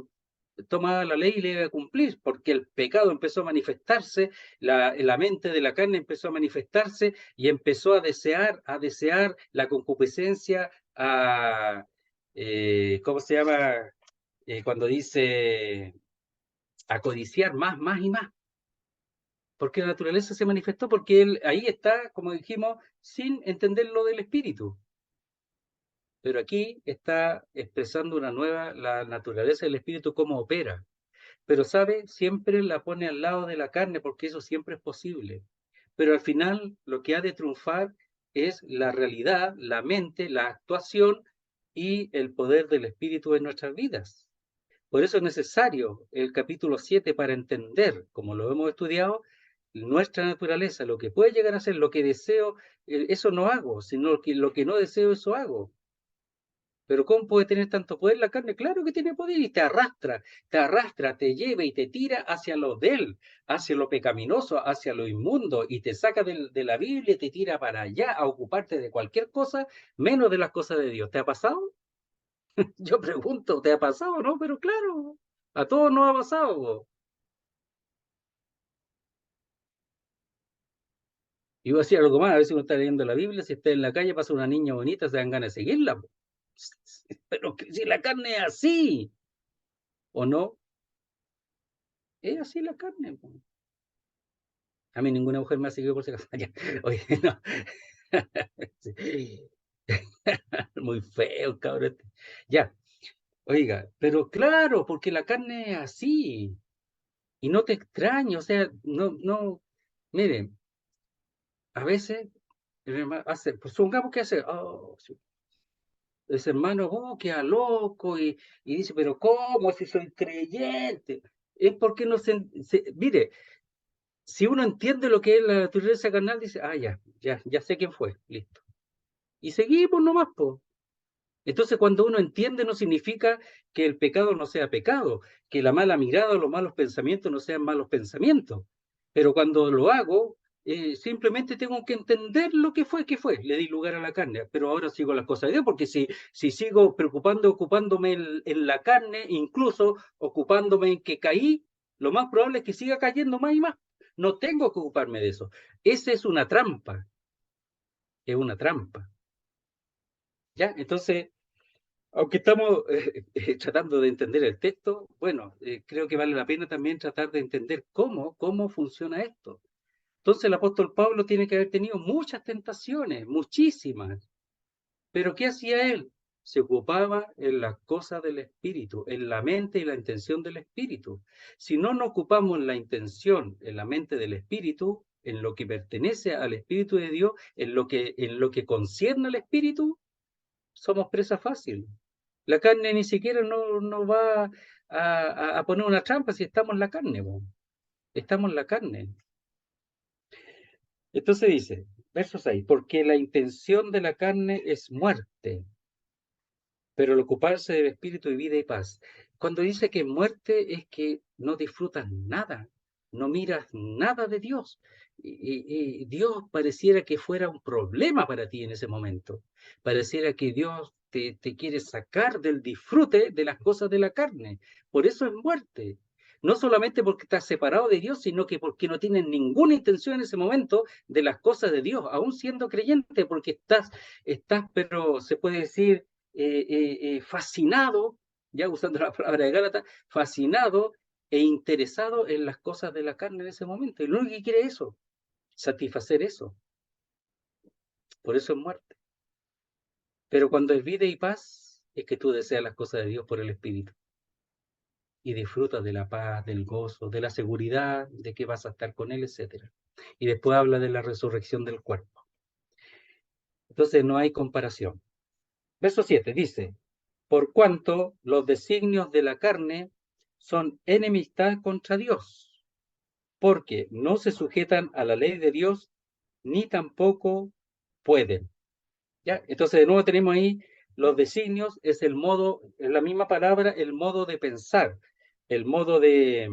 tomaba la ley y le iba a cumplir, porque el pecado empezó a manifestarse, la mente de la carne empezó a manifestarse y empezó a desear la concupiscencia, ¿cómo se llama? Cuando dice a codiciar más, más y más, porque la naturaleza se manifestó, porque él ahí está, como dijimos, sin entender lo del espíritu. Pero aquí está expresando la naturaleza del espíritu, cómo opera. Pero sabe, siempre la pone al lado de la carne, porque eso siempre es posible. Pero al final lo que ha de triunfar es la realidad, la mente, la actuación y el poder del espíritu en nuestras vidas. Por eso es necesario el capítulo 7 para entender, como lo hemos estudiado, nuestra naturaleza, lo que puede llegar a ser, lo que deseo, eso no hago, sino que lo que no deseo, eso hago. Pero ¿cómo puede tener tanto poder la carne? Claro que tiene poder y te arrastra, te lleva y te tira hacia lo de él, hacia lo pecaminoso, hacia lo inmundo, y te saca de la Biblia y te tira para allá a ocuparte de cualquier cosa, menos de las cosas de Dios. ¿Te ha pasado? Yo pregunto, ¿te ha pasado, no? Pero claro, a todos nos ha pasado, po. Y yo decía algo más, a veces uno está leyendo la Biblia, si está en la calle, pasa una niña bonita, se dan ganas de seguirla, po. Pero que si la carne es así, ¿o no? Es así la carne, po. A mí ninguna mujer me ha seguido por si acaso. Ya. Oye, no. Sí. Muy feo, cabrón. Ya, oiga, pero claro, porque la carne es así. Y no te extraño, o sea, no, miren, a veces, pues supongamos que hace, oh, ese hermano, oh, queda loco y dice, pero ¿cómo si soy creyente? Es porque no mire, si uno entiende lo que es la naturaleza carnal, dice, ah, ya sé quién fue, listo. Y seguimos nomás, po. Entonces, cuando uno entiende, no significa que el pecado no sea pecado, que la mala mirada o los malos pensamientos no sean malos pensamientos. Pero cuando lo hago, simplemente tengo que entender lo que fue. Le di lugar a la carne, pero ahora sigo las cosas de Dios, porque si sigo ocupándome en la carne, incluso ocupándome en que caí, lo más probable es que siga cayendo más y más. No tengo que ocuparme de eso. Esa es una trampa. ¿Ya? Entonces, aunque estamos tratando de entender el texto, bueno, creo que vale la pena también tratar de entender cómo funciona esto. Entonces el apóstol Pablo tiene que haber tenido muchas tentaciones, muchísimas. Pero ¿qué hacía él? Se ocupaba en las cosas del espíritu, en la mente y la intención del espíritu. Si no nos ocupamos en la intención, en la mente del espíritu, en lo que pertenece al espíritu de Dios, en lo que concierne al espíritu, somos presa fácil. La carne ni siquiera no va a poner una trampa si estamos en la carne, po. Estamos en la carne. Entonces dice, verso 6, porque la intención de la carne es muerte, pero el ocuparse del espíritu de vida y paz. Cuando dice que muerte es que no disfrutas nada, no miras nada de Dios. Y Dios pareciera que fuera un problema para ti en ese momento. Pareciera que Dios te quiere sacar del disfrute de las cosas de la carne. Por eso es muerte. No solamente porque estás separado de Dios, sino que porque no tienes ninguna intención en ese momento de las cosas de Dios, aún siendo creyente, porque pero se puede decir, fascinado, ya usando la palabra de Gálatas, fascinado e interesado en las cosas de la carne en ese momento. Y lo único que quiere es eso, satisfacer eso. Por eso es muerte. Pero cuando es vida y paz, es que tú deseas las cosas de Dios por el Espíritu. y disfrutas de la paz, del gozo, de la seguridad de que vas a estar con Él, etc. Y después habla de la resurrección del cuerpo. Entonces no hay comparación. Verso 7 dice, por cuanto los designios de la carne son enemistad contra Dios, porque no se sujetan a la ley de Dios, ni tampoco pueden. ¿Ya? Entonces de nuevo tenemos ahí los designios, es el modo, es la misma palabra, el modo de pensar, el modo de,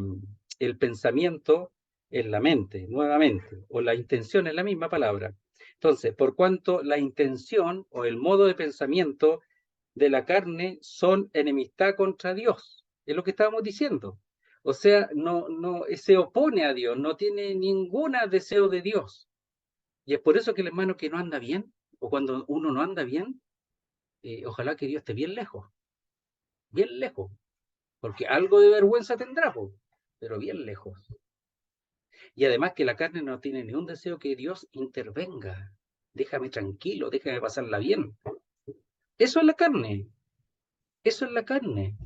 el pensamiento en la mente, nuevamente, o la intención es la misma palabra. Entonces, por cuanto la intención o el modo de pensamiento de la carne son enemistad contra Dios, es lo que estábamos diciendo. O sea, no se opone a Dios, no tiene ningún deseo de Dios. Y es por eso que el hermano que no anda bien, o cuando uno no anda bien, ojalá que Dios esté bien lejos, porque algo de vergüenza tendrá, pero bien lejos. Y además que la carne no tiene ni un deseo que Dios intervenga. Déjame tranquilo, déjame pasarla bien. Eso es la carne, eso es la carne,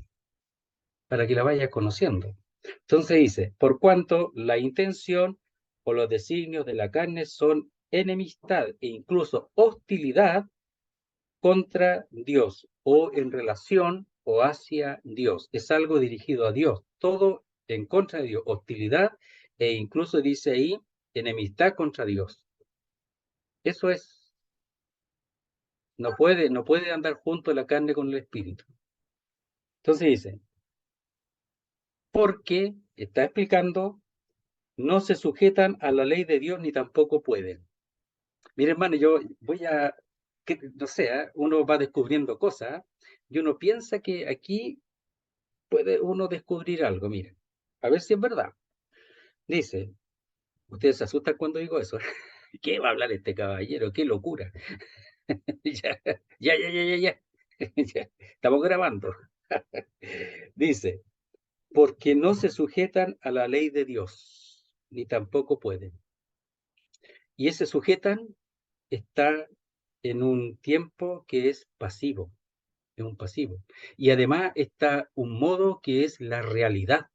para que la vayas conociendo. Entonces dice, por cuanto la intención o los designios de la carne son enemistad e incluso hostilidad contra Dios o en relación o hacia Dios. Es algo dirigido a Dios, todo en contra de Dios, hostilidad e incluso dice ahí enemistad contra Dios. Eso es, no puede andar junto la carne con el espíritu. Entonces dice, porque está explicando, no se sujetan a la ley de Dios ni tampoco pueden. Mire, hermano, yo voy a, no sé, uno va descubriendo cosas y uno piensa que aquí puede uno descubrir algo, miren, a ver si es verdad. Dice, ustedes se asustan cuando digo eso. ¿Qué va a hablar este caballero? ¡Qué locura! Ya. Ya, estamos grabando. Dice, porque no se sujetan a la ley de Dios, ni tampoco pueden. Y ese sujetan está en un tiempo que es pasivo, es un pasivo. Y además está un modo que es la realidad.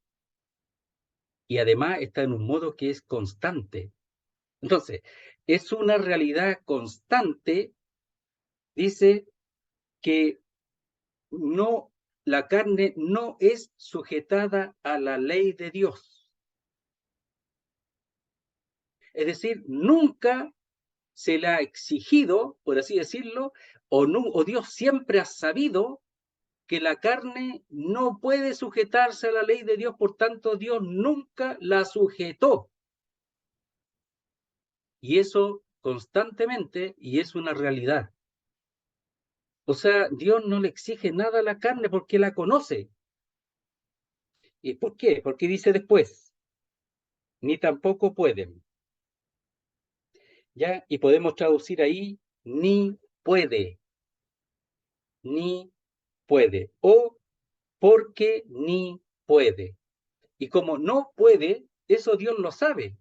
Y además está en un modo que es constante. Entonces, es una realidad constante, dice que no, la carne no es sujetada a la ley de Dios. Es decir, nunca se le ha exigido, por así decirlo, o Dios siempre ha sabido que la carne no puede sujetarse a la ley de Dios, por tanto Dios nunca la sujetó. Y eso constantemente, y es una realidad. O sea, Dios no le exige nada a la carne porque la conoce. ¿Y por qué? Porque dice después, ni tampoco pueden. ¿Ya? Y podemos traducir ahí, ni puede, ni puede, o porque ni puede. Y como no puede, eso Dios lo sabe.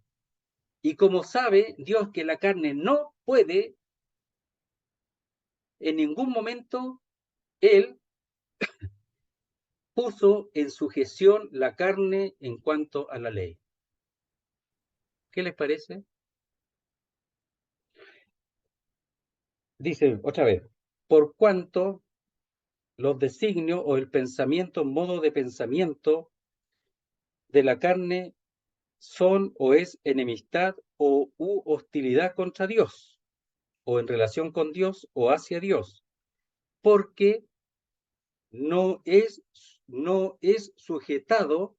Y como sabe Dios que la carne no puede, en ningún momento Él puso en sujeción la carne en cuanto a la ley. ¿Qué les parece? Dice otra vez, por cuanto los designios o el pensamiento, modo de pensamiento de la carne son o es enemistad o hostilidad contra Dios, o en relación con Dios o hacia Dios, porque no es, no es sujetado,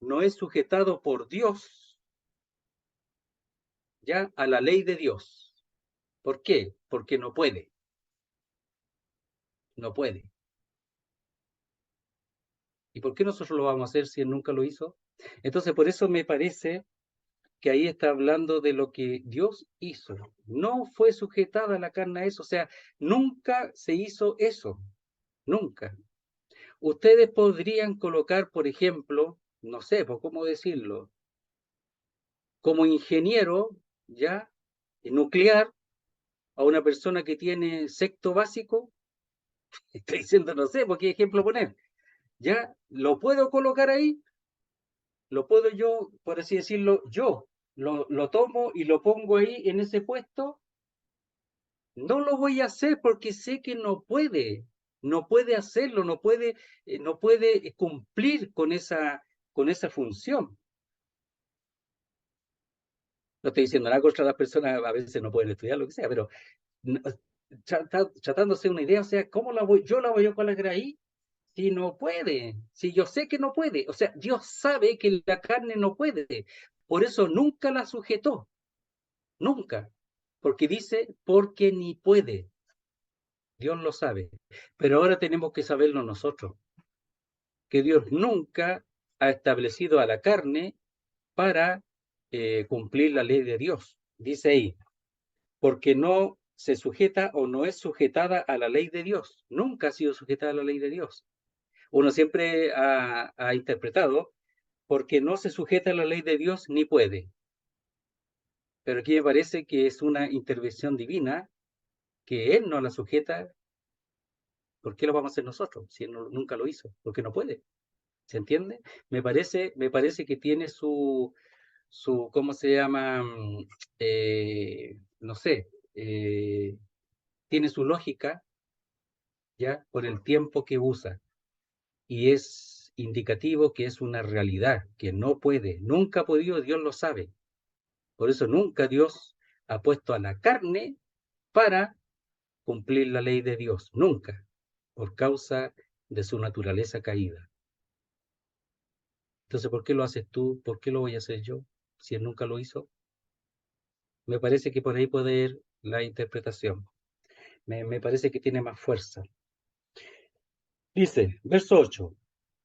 no es sujetado por Dios ya a la ley de Dios. ¿Por qué? Porque no puede, no puede. ¿Y por qué nosotros lo vamos a hacer si él nunca lo hizo? Entonces, por eso me parece que ahí está hablando de lo que Dios hizo. No fue sujetada la carne a eso, o sea, nunca se hizo eso, nunca. Ustedes podrían colocar, por ejemplo, no sé, pues, ¿cómo decirlo? Como ingeniero, ya, nuclear, a una persona que tiene sexto básico, estoy diciendo, no sé, ¿por qué ejemplo poner? ¿Ya? ¿Lo puedo colocar ahí? ¿Lo puedo yo, por así decirlo, yo? ¿Lo tomo y lo pongo ahí en ese puesto? No lo voy a hacer porque sé que no puede hacerlo, no puede cumplir con esa función. No estoy diciendo nada contra las personas, a veces no pueden estudiar, lo que sea, pero tratándose de una idea, o sea, yo la voy a colocar ahí si no puede? Si yo sé que no puede, o sea, Dios sabe que la carne no puede, por eso nunca la sujetó, nunca, porque dice, porque ni puede. Dios lo sabe, pero ahora tenemos que saberlo nosotros, que Dios nunca ha establecido a la carne para cumplir la ley de Dios. Dice ahí, porque no se sujeta o no es sujetada a la ley de Dios. Nunca ha sido sujetada a la ley de Dios. Uno siempre ha interpretado, porque no se sujeta a la ley de Dios ni puede. Pero aquí me parece que es una intervención divina, que Él no la sujeta. ¿Por qué lo vamos a hacer nosotros? Si Él nunca lo hizo, porque no puede. ¿Se entiende? Me parece que tiene ¿cómo se llama? No sé, tiene su lógica, ¿ya? Por el tiempo que usa. Y es indicativo que es una realidad, que no puede, nunca ha podido, Dios lo sabe. Por eso nunca Dios ha puesto a la carne para cumplir la ley de Dios, nunca, por causa de su naturaleza caída. Entonces, ¿por qué lo haces tú? ¿Por qué lo voy a hacer yo? Si Él nunca lo hizo. Me parece que por ahí puede ir la interpretación. Me parece que tiene más fuerza. Dice, verso 8,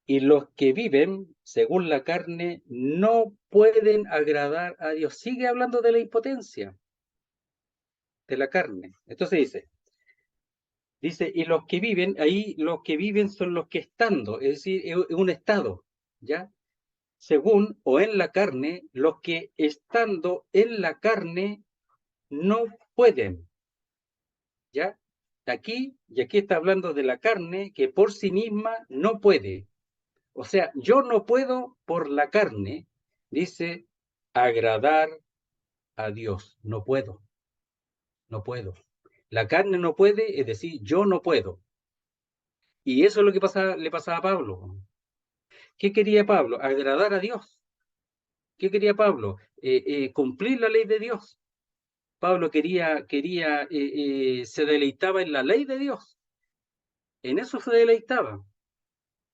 y los que viven según la carne no pueden agradar a Dios. Sigue hablando de la impotencia de la carne. Entonces dice, y los que viven, ahí los que viven son los que estando, es decir, es un estado, ¿ya? Según o en la carne, los que estando en la carne no pueden, ¿ya? Y aquí está hablando de la carne que por sí misma no puede. O sea, yo no puedo por la carne, dice, agradar a Dios. No puedo, no puedo. La carne no puede, es decir, yo no puedo. Y eso es lo que le pasaba a Pablo. ¿Qué quería Pablo? Agradar a Dios. ¿Qué quería Pablo? Cumplir la ley de Dios. Pablo se deleitaba en la ley de Dios. En eso se deleitaba.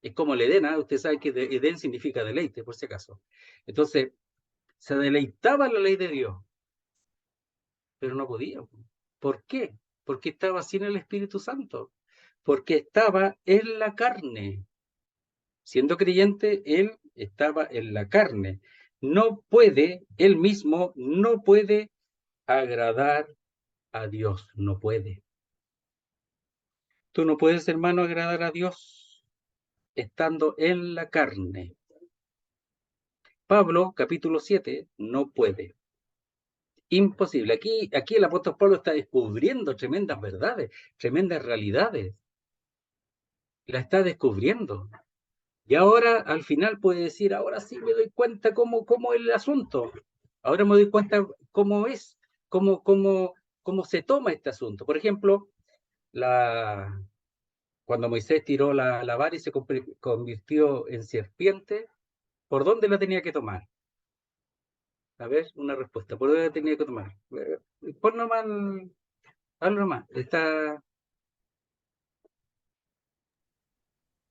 Es como el Edén, ¿eh? Usted sabe que Edén significa deleite, por si acaso. Entonces, se deleitaba en la ley de Dios, pero no podía. ¿Por qué? Porque estaba sin el Espíritu Santo. Porque estaba en la carne. Siendo creyente, él estaba en la carne. No puede, él mismo no puede agradar a Dios. No puede. Tú no puedes, hermano, agradar a Dios estando en la carne. Pablo, capítulo 7, no puede. Imposible. Aquí el apóstol Pablo está descubriendo tremendas verdades, tremendas realidades. La está descubriendo. Y ahora, al final, puede decir, ahora sí me doy cuenta cómo es el asunto. Ahora me doy cuenta cómo es, cómo se toma este asunto. Por ejemplo, cuando Moisés tiró la vara y se convirtió en serpiente, ¿por dónde la tenía que tomar? A ver, una respuesta. ¿Por dónde la tenía que tomar? Pon nomás, hazlo nomás. Está,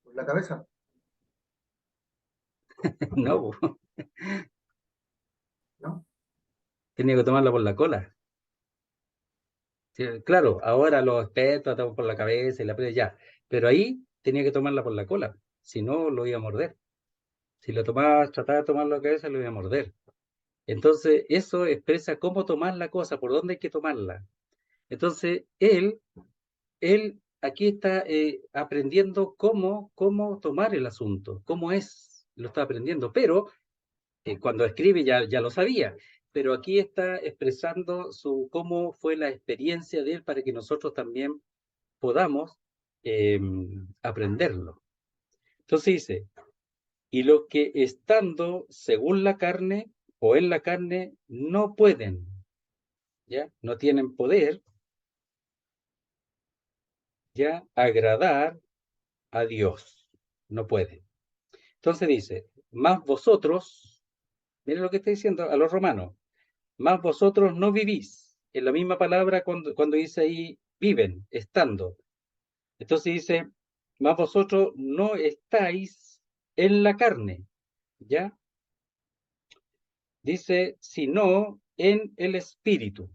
por la cabeza. no, ¿No? tenía que tomarla por la cola. Sí, claro, ahora los expertos toman por la cabeza y la ya, pero ahí tenía que tomarla por la cola, si no lo iba a morder. Si lo tomaba, trataba de tomar la cabeza, lo iba a morder. Entonces, eso expresa cómo tomar la cosa, por dónde hay que tomarla. Entonces, él aquí está aprendiendo cómo tomar el asunto, cómo es, lo está aprendiendo, pero cuando escribe ya lo sabía, pero aquí está expresando cómo fue la experiencia de él para que nosotros también podamos aprenderlo. Entonces dice, y los que estando según la carne o en la carne no pueden, ¿ya? No tienen poder, ¿ya? Agradar a Dios. No pueden. Entonces dice, más vosotros, miren lo que está diciendo a los romanos, más vosotros no vivís. En la misma palabra cuando dice ahí viven, estando. Entonces dice, más vosotros no estáis en la carne, ¿ya? Dice, sino en el espíritu.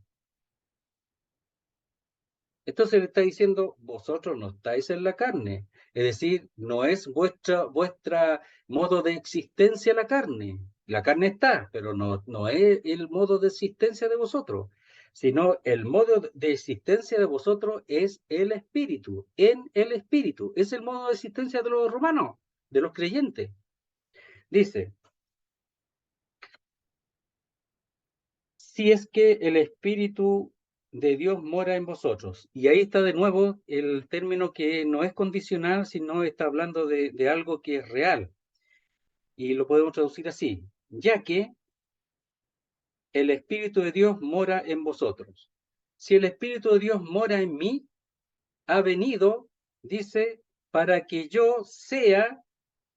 Entonces le está diciendo, vosotros no estáis en la carne. Es decir, no es vuestra modo de existencia la carne. La carne está, pero no es el modo de existencia de vosotros, sino el modo de existencia de vosotros es el espíritu, en el espíritu. Es el modo de existencia de los romanos, de los creyentes. Dice, si es que el espíritu de Dios mora en vosotros. Y ahí está de nuevo el término que no es condicional, sino está hablando de algo que es real. Y lo podemos traducir así, ya que el espíritu de Dios mora en vosotros. Si el espíritu de Dios mora en mí, ha venido, dice, para que yo sea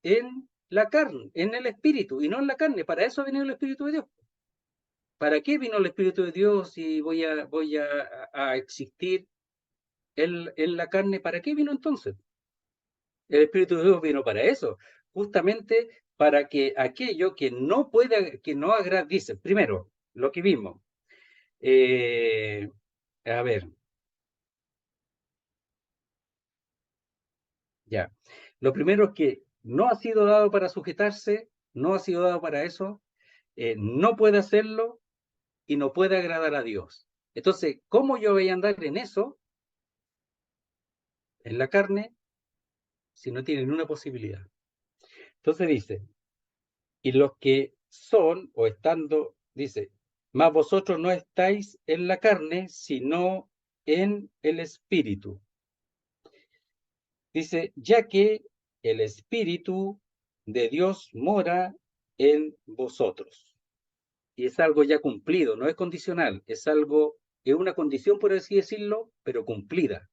en la carne, en el espíritu, y no en la carne. Para eso ha venido el espíritu de Dios. ¿Para qué vino el espíritu de Dios si voy a existir en la carne? ¿Para qué vino entonces? El espíritu de Dios vino para eso, justamente para que aquello que no pueda, que no agrade, dice, primero, lo que vimos. A ver, ya. Lo primero es que no ha sido dado para sujetarse, no ha sido dado para eso, no puede hacerlo y no puede agradar a Dios. Entonces, ¿cómo yo voy a andar en eso, en la carne, si no tienen una posibilidad? Entonces dice, y los que son o estando, dice, más vosotros no estáis en la carne, sino en el espíritu. Dice, ya que el espíritu de Dios mora en vosotros. Y es algo ya cumplido, no es condicional, es algo, es una condición, por así decirlo, pero cumplida,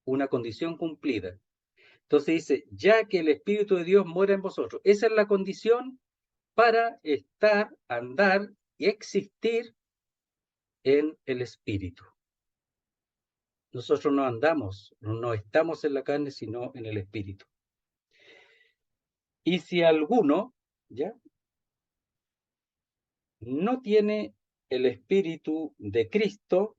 una condición cumplida. Entonces dice, ya que el espíritu de Dios mora en vosotros. Esa es la condición para estar, andar y existir en el espíritu. Nosotros no andamos, no estamos en la carne, sino en el espíritu. Y si alguno, ¿ya? No tiene el espíritu de Cristo,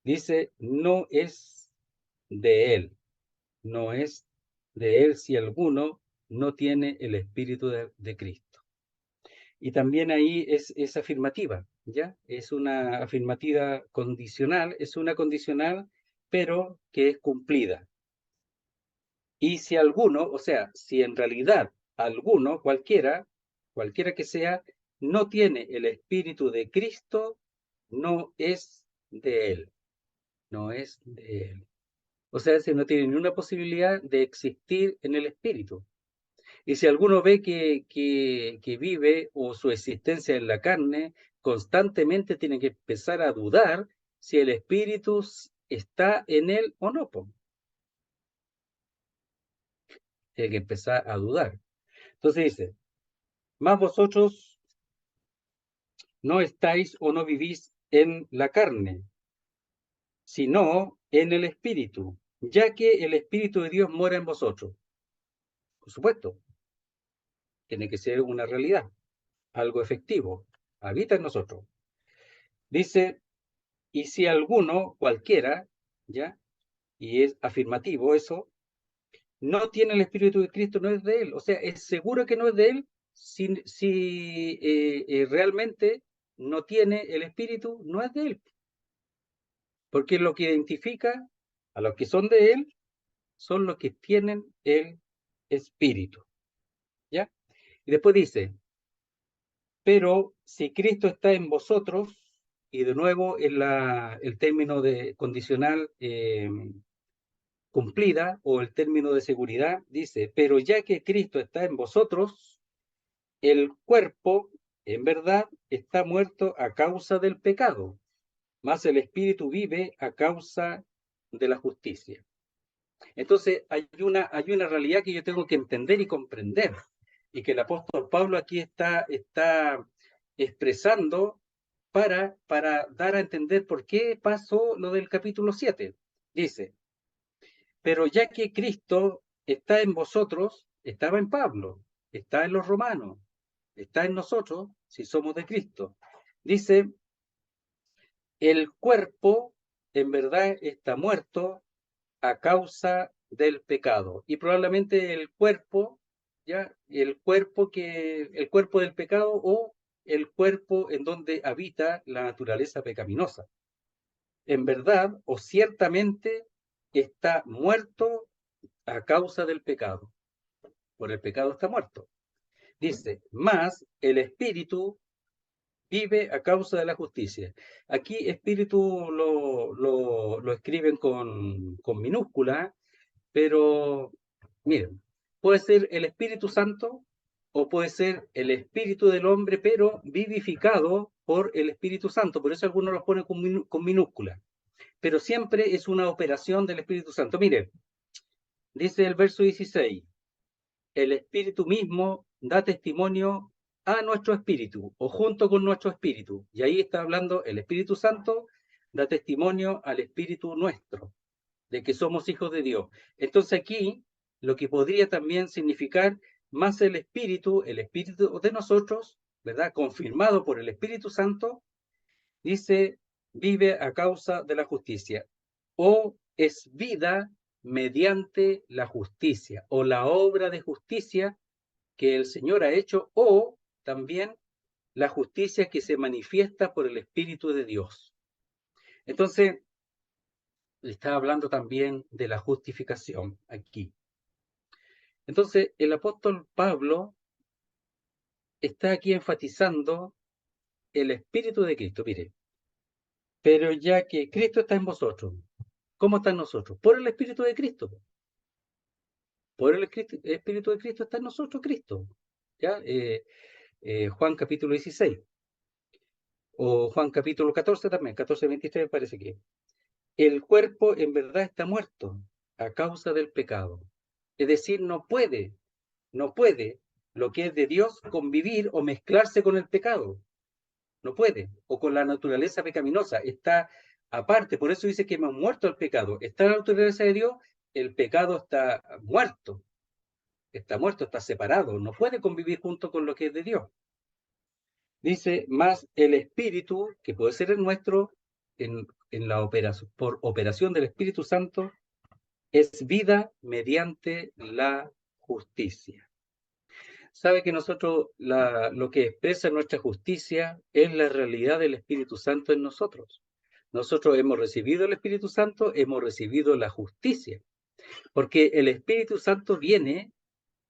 dice, no es de él, no es de él si alguno no tiene el espíritu de Cristo. Y también ahí es afirmativa, ¿ya? Es una afirmativa condicional, es una condicional, pero que es cumplida. Y si alguno, o sea, si en realidad alguno, cualquiera que sea, no tiene el espíritu de Cristo, no es de él, no es de él. O sea, si no tiene ninguna posibilidad de existir en el espíritu. Y si alguno ve que vive o su existencia en la carne, constantemente tiene que empezar a dudar si el espíritu está en él o no. Tiene que empezar a dudar. Entonces dice, más vosotros no estáis o no vivís en la carne, sino en el espíritu, ya que el espíritu de Dios mora en vosotros. Por supuesto, tiene que ser una realidad, algo efectivo, habita en nosotros. Dice, y si alguno, cualquiera, ¿ya? Y es afirmativo eso, no tiene el Espíritu de Cristo, no es de él. O sea, es seguro que no es de él si realmente no tiene el Espíritu, no es de él. Porque lo que identifica a los que son de él son los que tienen el Espíritu. ¿Ya? Y después dice, pero si Cristo está en vosotros, y de nuevo el término de condicional cumplida, o el término de seguridad, dice, pero ya que Cristo está en vosotros, el cuerpo, en verdad, está muerto a causa del pecado, mas el espíritu vive a causa de la justicia. Entonces, hay una realidad que yo tengo que entender y comprender, y que el apóstol Pablo aquí está expresando para dar a entender por qué pasó lo del capítulo 7. Dice, pero ya que Cristo está en vosotros, estaba en Pablo, está en los romanos, está en nosotros, si somos de Cristo. Dice, el cuerpo en verdad está muerto a causa del pecado. Y probablemente el cuerpo, ya, el cuerpo del pecado, o el cuerpo en donde habita la naturaleza pecaminosa. En verdad o ciertamente está muerto a causa del pecado. Por el pecado está muerto. Dice, más el espíritu vive a causa de la justicia. Aquí espíritu lo escriben con minúscula, pero miren, puede ser el Espíritu Santo o puede ser el espíritu del hombre, pero vivificado por el Espíritu Santo. Por eso algunos los ponen con minúscula. Pero siempre es una operación del Espíritu Santo. Miren, dice el verso 16, el Espíritu mismo da testimonio a nuestro espíritu, o junto con nuestro espíritu. Y ahí está hablando el Espíritu Santo, da testimonio al espíritu nuestro, de que somos hijos de Dios. Entonces aquí, lo que podría también significar más el espíritu de nosotros, ¿verdad? Confirmado por el Espíritu Santo, dice, vive a causa de la justicia, o es vida mediante la justicia, o la obra de justicia que el Señor ha hecho, o también la justicia que se manifiesta por el Espíritu de Dios. Entonces, está hablando también de la justificación aquí. Entonces, el apóstol Pablo está aquí enfatizando el Espíritu de Cristo. Mire, pero ya que Cristo está en vosotros, ¿cómo está en nosotros? Por el Espíritu de Cristo. Por el Espíritu de Cristo está en nosotros Cristo. ¿Ya? Juan capítulo 16. O Juan capítulo 14 también, 14:23 parece que. El cuerpo en verdad está muerto a causa del pecado. Es decir, no puede lo que es de Dios convivir o mezclarse con el pecado. No puede. O con la naturaleza pecaminosa. Está aparte. Por eso dice que hemos muerto al pecado. Está en la naturaleza de Dios, el pecado está muerto. Está muerto, está separado. No puede convivir junto con lo que es de Dios. Dice, más el espíritu, que puede ser el nuestro, en la operación, por operación del Espíritu Santo, es vida mediante la justicia. Sabe que nosotros, lo que expresa nuestra justicia es la realidad del Espíritu Santo en nosotros. Nosotros hemos recibido el Espíritu Santo, hemos recibido la justicia, porque el Espíritu Santo viene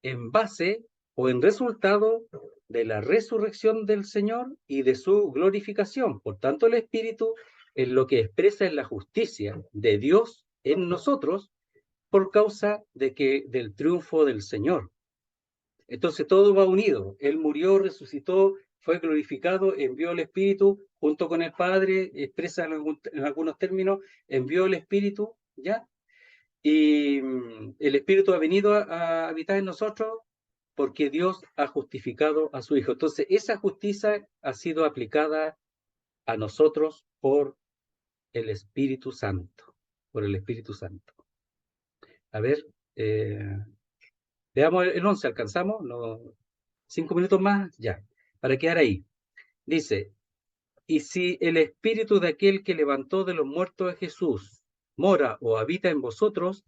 en base o en resultado de la resurrección del Señor y de su glorificación. Por tanto, el Espíritu es lo que expresa en la justicia de Dios en nosotros por causa del triunfo del Señor. Entonces todo va unido. Él murió, resucitó, fue glorificado, envió el Espíritu junto con el Padre, expresa en algunos términos, envió el Espíritu, ¿ya? Y el Espíritu ha venido a habitar en nosotros porque Dios ha justificado a su Hijo. Entonces, esa justicia ha sido aplicada a nosotros por el Espíritu Santo. Por el Espíritu Santo. A ver, veamos el 11, ¿alcanzamos? No, 5 minutos más, ya, para quedar ahí. Dice, y si el Espíritu de aquel que levantó de los muertos a Jesús mora o habita en vosotros,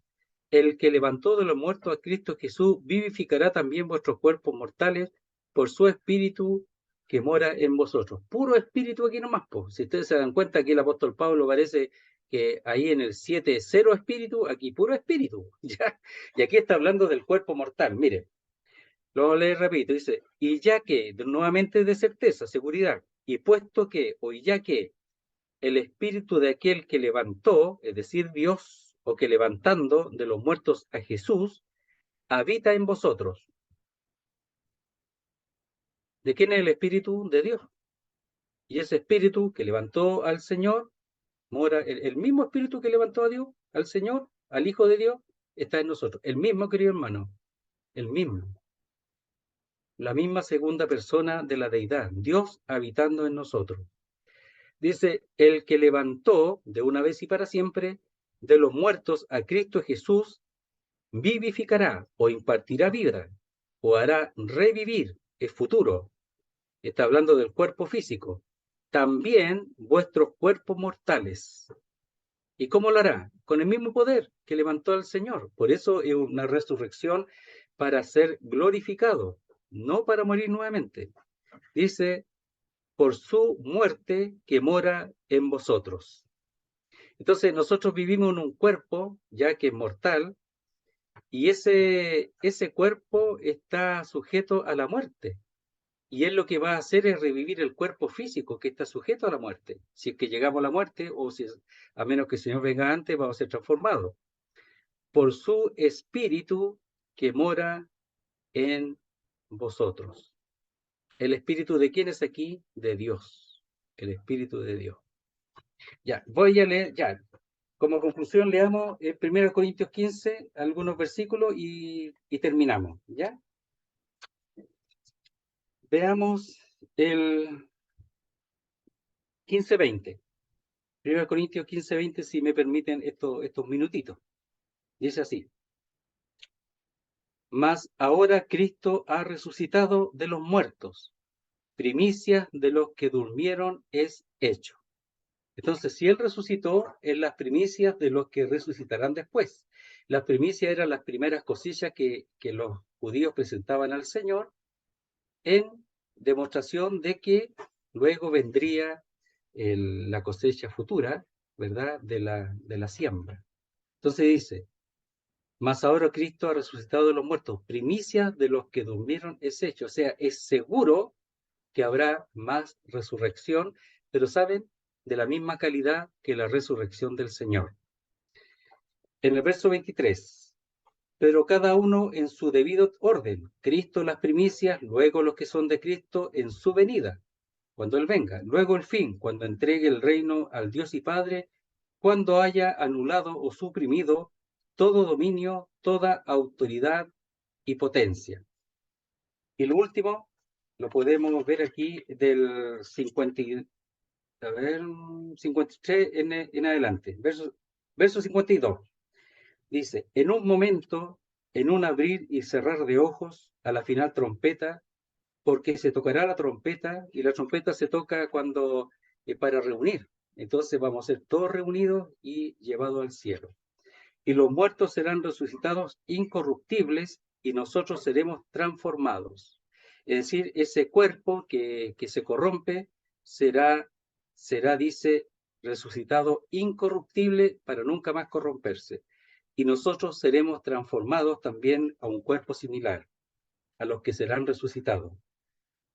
el que levantó de los muertos a Cristo Jesús vivificará también vuestros cuerpos mortales por su Espíritu que mora en vosotros. Puro Espíritu aquí nomás, po. Si ustedes se dan cuenta, aquí el apóstol Pablo parece que ahí en el 7, 0 Espíritu, aquí puro Espíritu. ¿Ya? Y aquí está hablando del cuerpo mortal. Mire, lo le repito, dice, y ya que, nuevamente de certeza, seguridad, y puesto que, o ya que el Espíritu de aquel que levantó, es decir, Dios, o que levantando de los muertos a Jesús, habita en vosotros. ¿De quién es el Espíritu? De Dios. Y ese Espíritu que levantó al Señor, mora, el mismo Espíritu que levantó a Dios, al Señor, al Hijo de Dios, está en nosotros. El mismo, querido hermano, el mismo. La misma segunda persona de la deidad, Dios habitando en nosotros. Dice, el que levantó de una vez y para siempre de los muertos a Cristo Jesús, vivificará o impartirá vida, o hará revivir, es futuro. Está hablando del cuerpo físico. También vuestros cuerpos mortales. ¿Y cómo lo hará? Con el mismo poder que levantó al Señor. Por eso es una resurrección para ser glorificado, no para morir nuevamente. Dice, por su muerte que mora en vosotros. Entonces nosotros vivimos en un cuerpo ya que es mortal y ese cuerpo está sujeto a la muerte. Y él lo que va a hacer es revivir el cuerpo físico que está sujeto a la muerte. Si es que llegamos a la muerte o si a menos que el Señor venga antes, vamos a ser transformados. Por su espíritu que mora en vosotros. ¿El espíritu de quién es aquí? De Dios. El espíritu de Dios. Ya, voy a leer, ya, como conclusión leamos 1 Corintios 15, algunos versículos y terminamos, ¿ya? Veamos el 15:20. 1 Corintios 15:20, si me permiten estos minutitos. Dice así. Mas ahora Cristo ha resucitado de los muertos, primicias de los que durmieron es hecho. Entonces, si Él resucitó, en las primicias de los que resucitarán después. Las primicias eran las primeras cosillas que los judíos presentaban al Señor en demostración de que luego vendría la cosecha futura, ¿verdad?, de la siembra. Entonces dice, mas ahora Cristo ha resucitado de los muertos, primicias de los que durmieron es hecho. O sea, es seguro que habrá más resurrección, pero ¿saben? De la misma calidad que la resurrección del Señor. En el verso 23, pero cada uno en su debido orden, Cristo las primicias, luego los que son de Cristo en su venida, cuando Él venga, luego el fin, cuando entregue el reino al Dios y Padre, cuando haya anulado o suprimido todo dominio, toda autoridad y potencia. Y lo último, lo podemos ver aquí del 53 en adelante, verso 52. Dice, en un momento, en un abrir y cerrar de ojos, a la final trompeta, porque se tocará la trompeta, y la trompeta se toca cuando, para reunir. Entonces vamos a ser todos reunidos y llevados al cielo. Y los muertos serán resucitados incorruptibles, y nosotros seremos transformados. Es decir, ese cuerpo que se corrompe será, dice, resucitado incorruptible para nunca más corromperse. Y nosotros seremos transformados también a un cuerpo similar, a los que serán resucitados.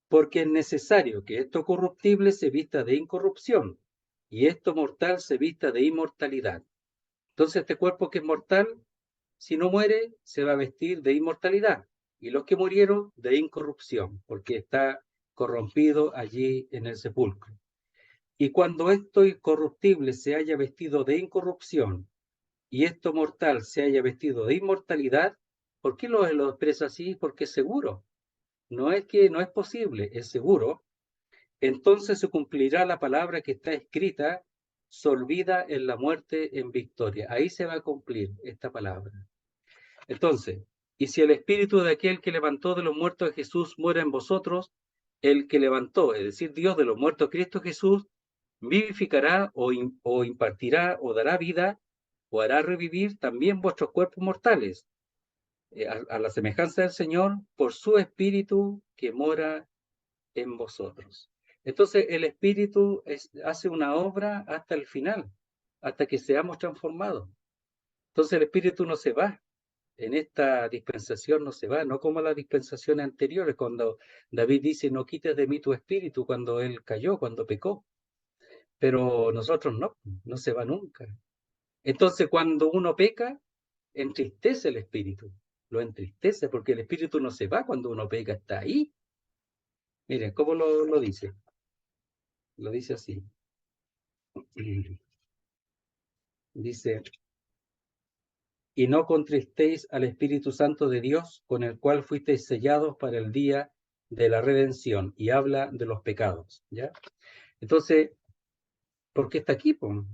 Porque es necesario que esto corruptible se vista de incorrupción, y esto mortal se vista de inmortalidad. Entonces este cuerpo que es mortal, si no muere, se va a vestir de inmortalidad. Y los que murieron, de incorrupción, porque está corrompido allí en el sepulcro. Y cuando esto incorruptible se haya vestido de incorrupción, y esto mortal se haya vestido de inmortalidad, ¿por qué lo expresa así? Porque es seguro. No es que no es posible, es seguro. Entonces se cumplirá la palabra que está escrita, se olvida en la muerte en victoria. Ahí se va a cumplir esta palabra. Entonces, y si el espíritu de aquel que levantó de los muertos a Jesús muere en vosotros, el que levantó, es decir, Dios de los muertos a Cristo Jesús, vivificará o impartirá o dará vida o hará revivir también vuestros cuerpos mortales, a la semejanza del Señor, por su espíritu que mora en vosotros. Entonces el Espíritu hace una obra hasta el final, hasta que seamos transformados. Entonces el Espíritu no se va, en esta dispensación no se va, no como las dispensaciones anteriores, cuando David dice, no quites de mí tu Espíritu, cuando él cayó, cuando pecó. Pero nosotros no se va nunca. Entonces, cuando uno peca, entristece el espíritu. Lo entristece porque el espíritu no se va cuando uno peca, está ahí. Miren, ¿cómo lo dice? Lo dice así. Dice, y no contristéis al Espíritu Santo de Dios, con el cual fuisteis sellados para el día de la redención, y habla de los pecados, ¿ya? Entonces, ¿por qué está aquí, po?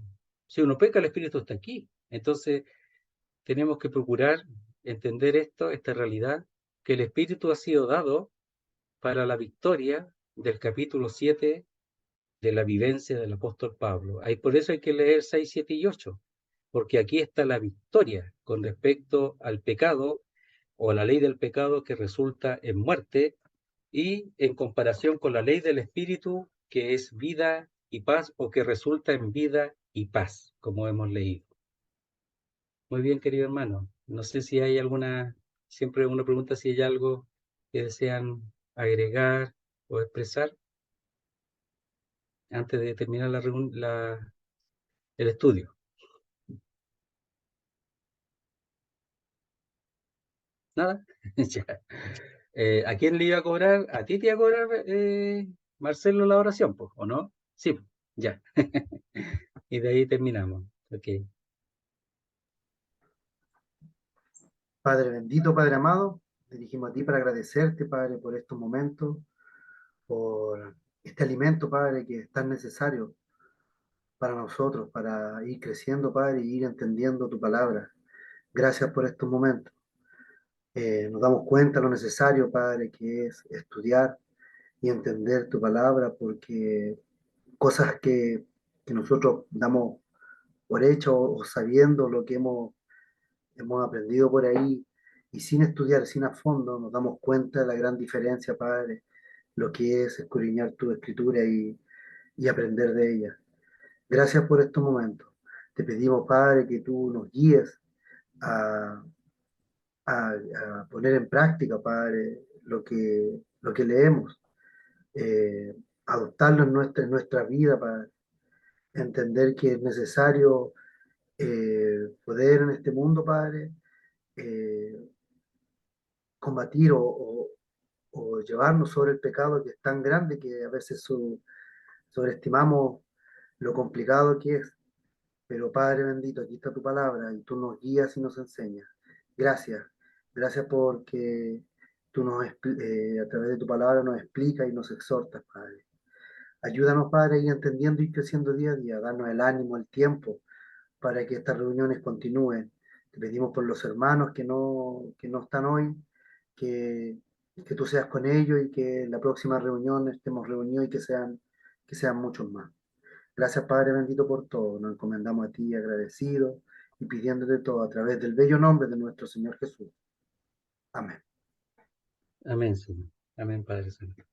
Si uno peca, el Espíritu está aquí. Entonces, tenemos que procurar entender esta realidad, que el Espíritu ha sido dado para la victoria del capítulo 7 de la vivencia del apóstol Pablo. Por eso hay que leer 6, 7 y 8, porque aquí está la victoria con respecto al pecado o la ley del pecado que resulta en muerte, y en comparación con la ley del Espíritu, que es vida y paz, o que resulta en vida y paz, como hemos leído. Muy bien, querido hermano. No sé si hay siempre uno pregunta si hay algo que desean agregar o expresar antes de terminar el estudio. ¿Nada? Ya. ¿A quién le iba a cobrar? ¿A ti te iba a cobrar, Marcelo, la oración, pues, o no? Sí, ya. Y de ahí terminamos. Ok. Padre bendito, Padre amado, dirigimos a ti para agradecerte, Padre, por estos momentos, por este alimento, Padre, que es tan necesario para nosotros, para ir creciendo, Padre, y ir entendiendo tu palabra. Gracias por estos momentos. Nos damos cuenta de lo necesario, Padre, que es estudiar y entender tu palabra, porque cosas que nosotros damos por hecho o sabiendo lo que hemos aprendido por ahí y sin estudiar, sin a fondo, nos damos cuenta de la gran diferencia, Padre, lo que es escudriñar tu escritura y aprender de ella. Gracias por estos momentos. Te pedimos, Padre, que tú nos guíes a, a poner en práctica, Padre, lo que leemos, eh, adoptarlo en nuestra vida, Padre, entender que es necesario poder en este mundo, Padre, eh, combatir o llevarnos sobre el pecado que es tan grande que a veces sobreestimamos lo complicado que es. Pero Padre bendito, aquí está tu palabra y tú nos guías y nos enseñas. Gracias, gracias porque tú a través de tu palabra nos explicas y nos exhortas, Padre. Ayúdanos, Padre, a ir entendiendo y creciendo día a día, darnos el ánimo, el tiempo para que estas reuniones continúen. Te pedimos por los hermanos que no están hoy, que, que tú seas con ellos y que en la próxima reunión estemos reunidos y que sean muchos más. Gracias, Padre bendito, por todo. Nos encomendamos a ti agradecidos y pidiéndote todo a través del bello nombre de nuestro Señor Jesús. Amén. Amén, Señor. Amén, Padre Santo.